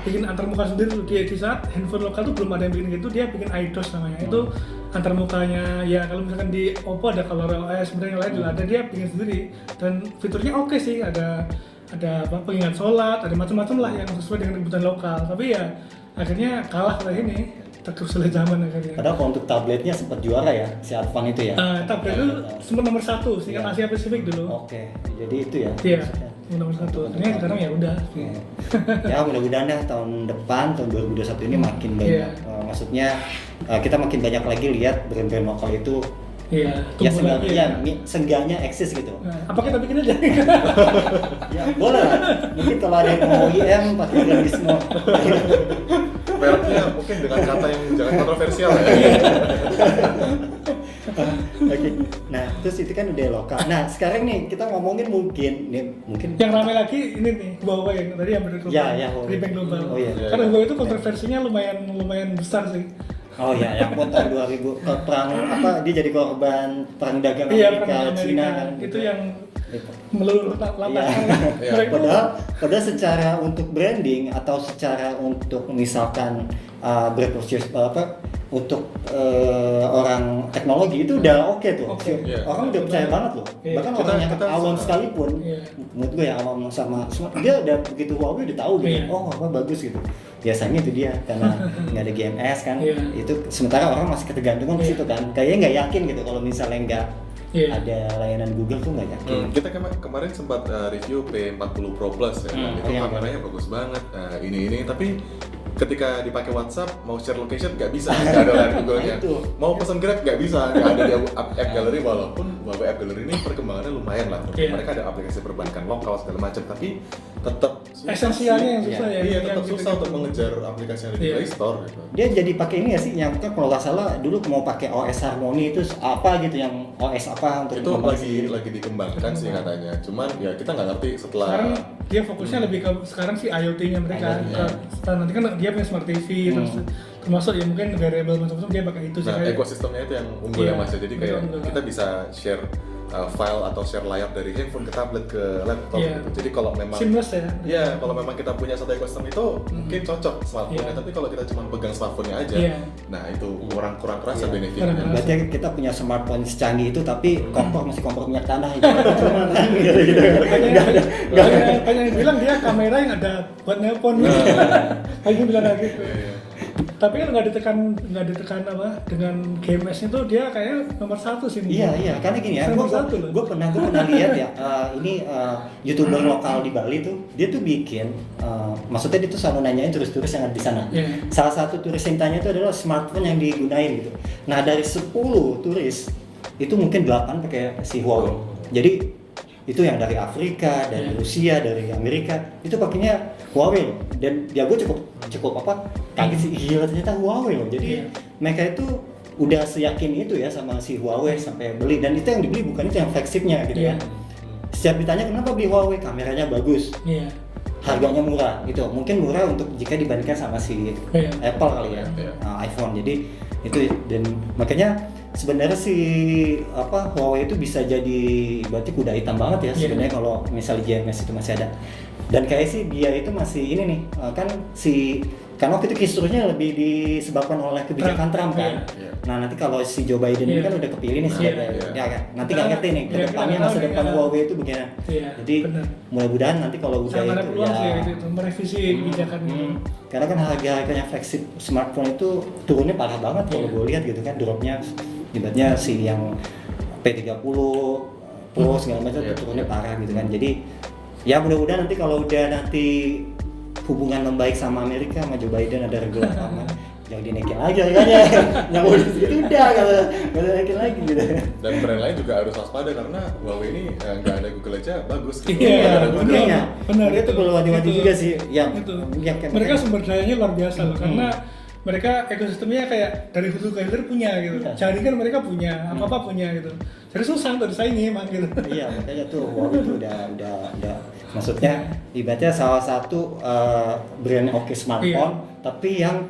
bikin antarmuka sendiri tuh. Dia di saat handphone lokal tuh belum ada yang bikin gitu, dia bikin iDOS namanya. Itu antarmukanya ya, kalau misalkan di Oppo ada ColorOS, sebenarnya yang lain juga ada, dia bikin sendiri dan fiturnya oke sih, ada pengingat sholat, ada macam-macam lah yang sesuai dengan kebutuhan lokal. Tapi ya akhirnya kalah oleh ini, tergerus oleh zaman akhirnya. Padahal kalau untuk tabletnya sempat juara ya si Advan itu ya. Tablet itu sempat nomor 1 sih kan, Asia Pasifik dulu. Oke, jadi itu ya. Iya, nomor 1. Akhirnya sekarang ya udah. Ya mudah-mudahan ya tahun depan, tahun 2021 ini makin banyak. Iya. Maksudnya kita makin banyak lagi lihat brand-brand lokal itu Iya, ya tumbuh lagi. seenggaknya eksis gitu. Nah, apa kita bikin aja? Ya boleh lah. Mungkin kalau ada yang mau OEM pakai grafisme. Mereknya mungkin dengan kata yang jangan kontroversial ya. Oke. Nah, terus itu kan udah lokal. Nah, sekarang nih kita ngomongin mungkin Yang ramai lagi ini nih, Huawei yang tadi yang berglobal. Ya, Huawei. Rebound global. Oh, iya. Karena Huawei itu kontroversinya lumayan besar sih. Oh ya, yang buat tahun 2000 perang dia jadi korban perang dagang Iya, Amerika, perang Cina Amerika. kan. Itu yang Itu. meluluh Iya. lantakan. Padahal secara untuk branding atau secara untuk misalkan untuk orang teknologi itu udah oke tuh. Oke. Iya. Orang udah percaya banget loh. Iya. Bahkan Kita- orang yang kita awam sama. sekalipun, Iya. menurut gue ya awam sama dia udah begitu Huawei udah tahu gitu. Iya. Oh, apa bagus gitu. Biasanya itu dia karena nggak ada GMS kan. Iya. Itu sementara orang masih ketergantungan ke Iya. situ kan. Kayaknya nggak yakin gitu kalau misalnya nggak Iya. ada layanan Google tuh nggak yakin. Kita kemarin sempat review P40 Pro Plus ya, itu iya. kameranya bagus banget, ini tapi ketika dipakai WhatsApp mau share location nggak bisa, nggak ada layanan Google-nya. Nah, itu. Mau pesan Grab nggak bisa, nggak ada di app Gallery, walaupun Huawei App Gallery ini perkembangannya lumayan lah. Iya. Mereka ada aplikasi perbankan lokal segala macam, tapi tetap esensialnya yang susah ya. Iya, yang tetap susah gitu-gitu. untuk mengejar aplikasi yang ada di Iya. Play Store gitu. Dia jadi pakai ini ya sih, yang kan kalau nggak salah dulu mau pakai OS Harmony itu apa gitu, yang OS apa untuk Itu mengembangkan sendiri. lagi dikembangkan sih katanya. Cuman ya kita nggak ngerti setelah Sekarang dia fokusnya lebih ke sekarang sih IoT-nya mereka. Nanti kan dia punya smart TV terus termasuk ya mungkin variable macam-macam dia pakai itu sih. nah, kayak- ekosistemnya itu yang unggul Iya, ya Mas. Jadi kayak unggul. kita bisa share file atau share layar dari handphone ke tablet ke laptop Iya. gitu. Jadi kalau memang seamless ya. Iya, kalau memang kita punya satu ekosistem itu mungkin cocok smartphone-nya, Iya. tapi kalau kita cuma pegang smartphone-nya aja, Iya. nah itu kurang kerasa Iya. benefitnya. Kurang Berarti kita punya smartphone secanggih itu tapi kompor masih kompor minyak tanah itu. Cuma kan gitu. Banyak yang bilang dia kamera yang ada buat nelpon. Banyak yang bilang kayak gitu. Iya. Tapi kan nggak ditekan apa dengan GMS itu dia kayaknya nomor 1 sih. Iya, karena gini ya, Nomor 1 loh. gue pernah lihat ya, ini YouTuber lokal di Bali tuh, dia tuh bikin, maksudnya dia tuh selalu nanyain turis-turis yang ada di sana. Iya. Salah satu turis yang tanya itu adalah smartphone yang digunain gitu. Nah dari 10 turis, itu mungkin 8 pakai si Huawei. Jadi itu yang dari Afrika, dari Rusia, dari Amerika, itu pakainya Huawei loh. Dan ya gue cukup kaget sih, gila ternyata Huawei loh. Jadi mereka itu udah seyakin itu ya sama si Huawei sampai beli, dan itu yang dibeli bukan itu yang flagshipnya gitu Iya. kan. Setiap ditanya kenapa beli Huawei, kameranya bagus, Iya. harganya murah, itu mungkin murah untuk jika dibandingkan sama si Iya. Apple kali ya, Iya. iPhone. Jadi itu, dan makanya sebenarnya si Huawei itu bisa jadi berarti kuda hitam banget ya sebenarnya kalau misalnya GMS itu masih ada. Dan kayak sih dia itu masih ini nih, kan karena waktu itu kisruhnya lebih disebabkan oleh kebijakan Trump kan. Iya. Nah nanti kalau si Joe Biden ini Iya. kan udah kepilih nih sebagai, Iya. ya kan. Nanti nggak ngerti nih ke Iya, depannya kita masa tahu nih, depan ya. Huawei itu bagaimana. Iya, Jadi benar. mudah-mudahan nanti kalau udah Sangat ada itu peluang sih ya. itu merevisi kebijakannya. Karena kan harganya flagship smartphone itu turunnya parah banget kalau gue lihat gitu kan, dropnya ibaratnya si yang P30 Pro segala macam Iya. turunnya parah gitu kan. Jadi ya mudah-mudahan nanti kalau udah nanti hubungan membaik sama Amerika sama Joe Biden, ada regulasi aman, jangan dinaikin lagi harganya. Yang udah segitu udah nggak dinaikin lagi gitu. Dan brand lain juga harus waspada karena Huawei ini nggak ada Google aja bagus. Gitu. Iya, Nggak ada benar. Google. Makanya, Benar, itu perlu hati-hati itu. juga sih. Yang Itu. Mereka sumber dayanya luar biasa loh, karena mereka ekosistemnya kayak dari hulu ke hilir punya gitu. Iya. Jaringan mereka punya, apa-apa punya gitu. Jadi susah untuk disaingi emang gitu. Iya, makanya tuh Huawei itu udah maksudnya ibaratnya salah satu brand oke smartphone, tapi yang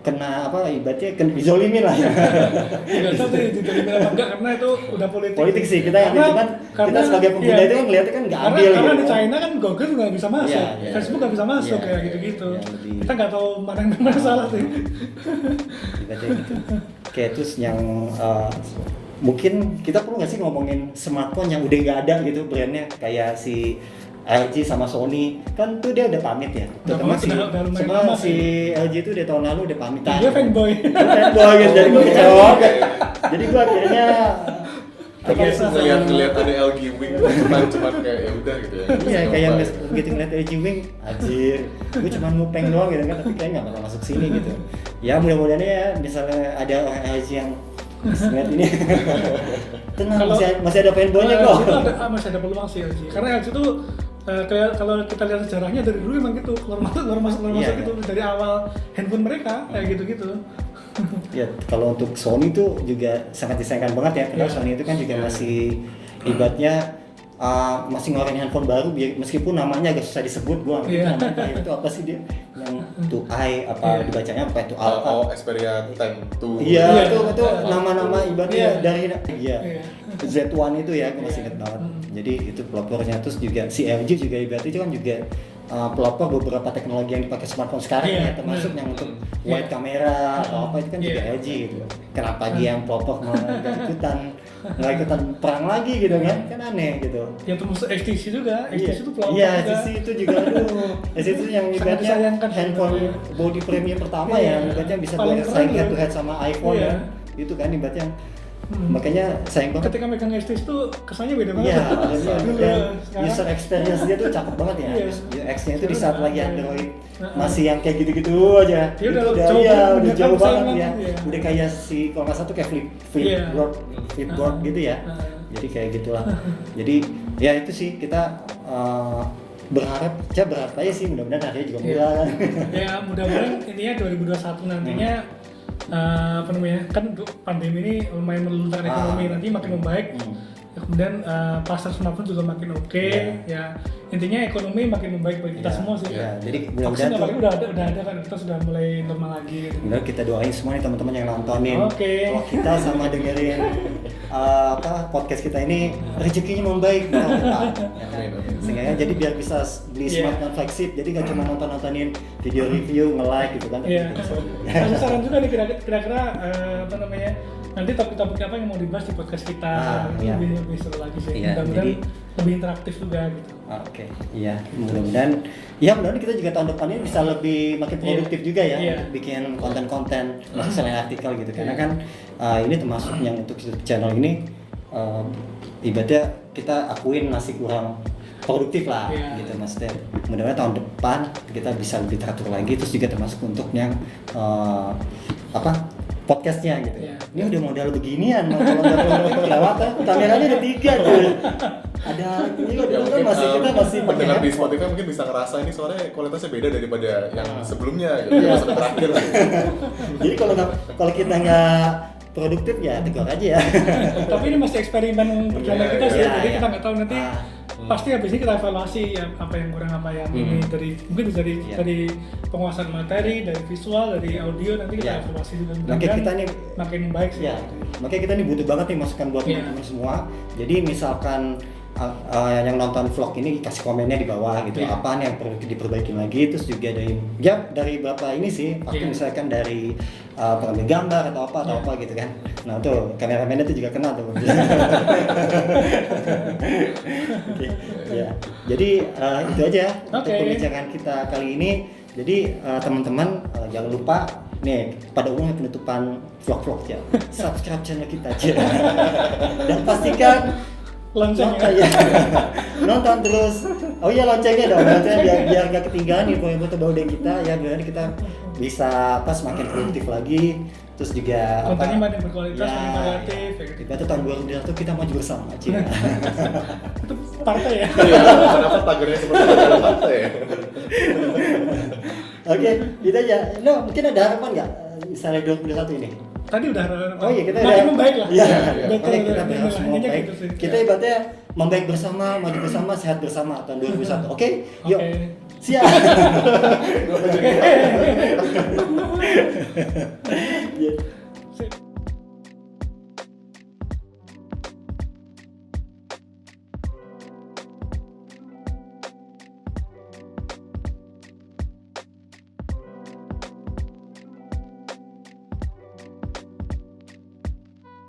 kena ibaratnya kena dizolimin lah ya. Nggak tahu sih diterima apa enggak, karena itu udah politik. Politik sih, kita yang cuman kita sebagai pengguna iya. itu kan ngeliatnya kan nggak Karena- adil karena gitu di kan. China kan Google nggak bisa masuk, Iya, iya. Facebook nggak bisa masuk Iya, kayak iya. gitu-gitu. Yang lebih- Kita nggak tahu mana yang benar salah sih. Ibaratnya gitu. Kayak terus yang mungkin kita perlu nggak sih ngomongin smartphone yang udah nggak ada gitu brandnya, kayak si LG sama Sony kan tuh dia udah pamit ya. Udah Terutama pamit, udah lumayan sama lama si LG itu udah tahun lalu udah pamitan. Dia fanboy. Fanboy gitu, jadi gue kecewa. Jadi gue akhirnya Terpaksa. Ngeliat ada LG Wing cuman kayak ya udah gitu ya. iya Terus kayak nyoba, ya. begitu ngeliat LG Wing, anjir, gue cuma ngupeng doang gitu kan, tapi kayak nggak bakal masuk sini gitu. Ya mudah-mudahan ya misalnya ada LG yang ngeliat ini, tenang, Kalau- masih ada fanboynya kok. Masih ada peluang sih LG. Karena LG itu kayak kalau kita lihat sejarahnya dari dulu emang gitu, keluar masuk Iya, gitu dari awal handphone mereka kayak gitu-gitu. Ya kalau untuk Sony tuh juga sangat disayangkan banget ya, karena Iya. Sony itu kan juga masih ibaratnya masih ngeluarin handphone baru, meskipun namanya agak susah disebut, gua nggak Iya. ngerti namanya itu apa sih dia, yang 2i apa Iya. dibacanya apa itu Alpha. Xperia 10 tuh. Iya, Iya. itu nama-nama ibaratnya Iya. dari Iya. Z1 itu ya, gue masih inget banget. Jadi itu pelopornya, terus juga si LG juga ibaratnya itu kan juga pelopor beberapa teknologi yang dipakai smartphone sekarang Iya, ya, termasuk yang untuk Iya. wide camera atau apa itu kan juga Iya. LG gitu. Kenapa dia yang pelopor malah nggak ikutan perang lagi gitu kan aneh gitu. Yang termasuk HTC juga, HTC itu pelopor Iya, juga. HTC itu juga aduh. HTC itu yang Sangat ibaratnya disayangkan handphone sebenarnya. body premium pertama Iya. yang ibaratnya bisa Paling bersaing keren head to loh. head sama iPhone Iya. kan. Itu kan ibaratnya makanya sayang banget. Ketika megang HTC itu kesannya beda banget. Iya, Dulu, dan sekarang- user experience dia tuh cakep banget ya. Iya. UX-nya itu di saat lagi Android Heeh. masih yang kayak gitu-gitu aja. Dia Itu udah udah jauh iya, banget, udah jauh besar banget banget, ya. iya. Udah kayak si kalau nggak salah tuh kayak Iya. flipboard gitu ya. Heeh. Jadi kayak gitulah. Jadi ya itu sih kita berharap aja sih mudah-mudahan harganya juga murah kan. Ya mudah-mudahan intinya 2021 nantinya apa namanya, kan pandemi ini lumayan meluluhkan ekonomi, nanti makin membaik. Kemudian pasar smartphone juga makin oke. Ya intinya ekonomi makin membaik bagi kita semua sih. Jadi Vaksin mudah-mudahan apalagi udah ada kan, kita sudah mulai normal lagi. Mudah kita doain semua nih teman-teman yang nontonin. Oke. Kalau kita sama dengerin podcast kita ini rezekinya membaik tahun depan. Sehingga jadi biar bisa beli smartphone flagship, jadi nggak cuma nontonin video review, nge-like gitu kan. Iya. Ada saran juga nih kira-kira apa namanya, nanti topik-topik apa yang mau dibahas di podcast kita, lebih seru lagi sih. Mudah-mudahan lebih interaktif juga gitu. Oke, iya, mudah-mudahan kita juga tahun depan ini bisa lebih makin produktif juga ya, bikin konten-konten selain artikel gitu, karena kan ini termasuk yang untuk channel ini ibaratnya kita akuin masih kurang produktif lah gitu maksudnya. Mudah-mudahan tahun depan kita bisa lebih teratur lagi, terus juga termasuk untuk yang podcastnya gitu. Ini udah modal beginian, kalau nggak produktif kelewatan, kameranya ada 3 tuh. Ada ini kan kita masih pendengar di Spotify mungkin bisa ngerasa ini suaranya kualitasnya beda daripada yang sebelumnya gitu, episode terakhir. Jadi kalau kita nggak produktif ya tegur aja ya. Tapi ini masih eksperimen perjalanan kita sih, jadi kita nggak tahu nanti. Pasti habis ini kita evaluasi ya, apa yang kurang, apa yang ini mungkin dari penguasaan materi, dari visual, dari audio, nanti kita evaluasi juga. Makanya kita nih makin baik sih. Makanya kita nih butuh banget nih masukan buat teman-teman semua. Jadi misalkan yang nonton vlog ini kasih komennya di bawah gitu, apaan yang perlu diperbaiki lagi, terus juga dari berapa ini sih, pasti misalkan dari pengambil gambar atau apa gitu kan. Nah tuh kameramennya tuh juga kenal tuh. Jadi itu aja untuk pembicaraan kita kali ini. Jadi teman-teman jangan lupa nih pada umumnya penutupan vlog ya, subscribe channel kita aja dan pastikan loncengnya nonton terus. Oh iya loncengnya dong, biar nggak ketinggalan info-info terbaru dari kita ya, biar kita bisa semakin produktif lagi, terus juga kontennya makin berkualitas, makin variatif ya gitu. Kita tuh tahun 2021 kita maju bersama Cina. Itu partai ya? Iya, kenapa tagarnya seperti itu partai ya? Oke, itu aja. Mungkin ada harapan nggak misalnya 2021 ini? Tadi udah harapan. Oh iya, kita makin membaik lah. Iya, betul. Kita berharap semua baik. Kita ibaratnya membaik bersama, maju bersama, sehat bersama tahun 2021. Oke? Yuk. Siap. Yeah.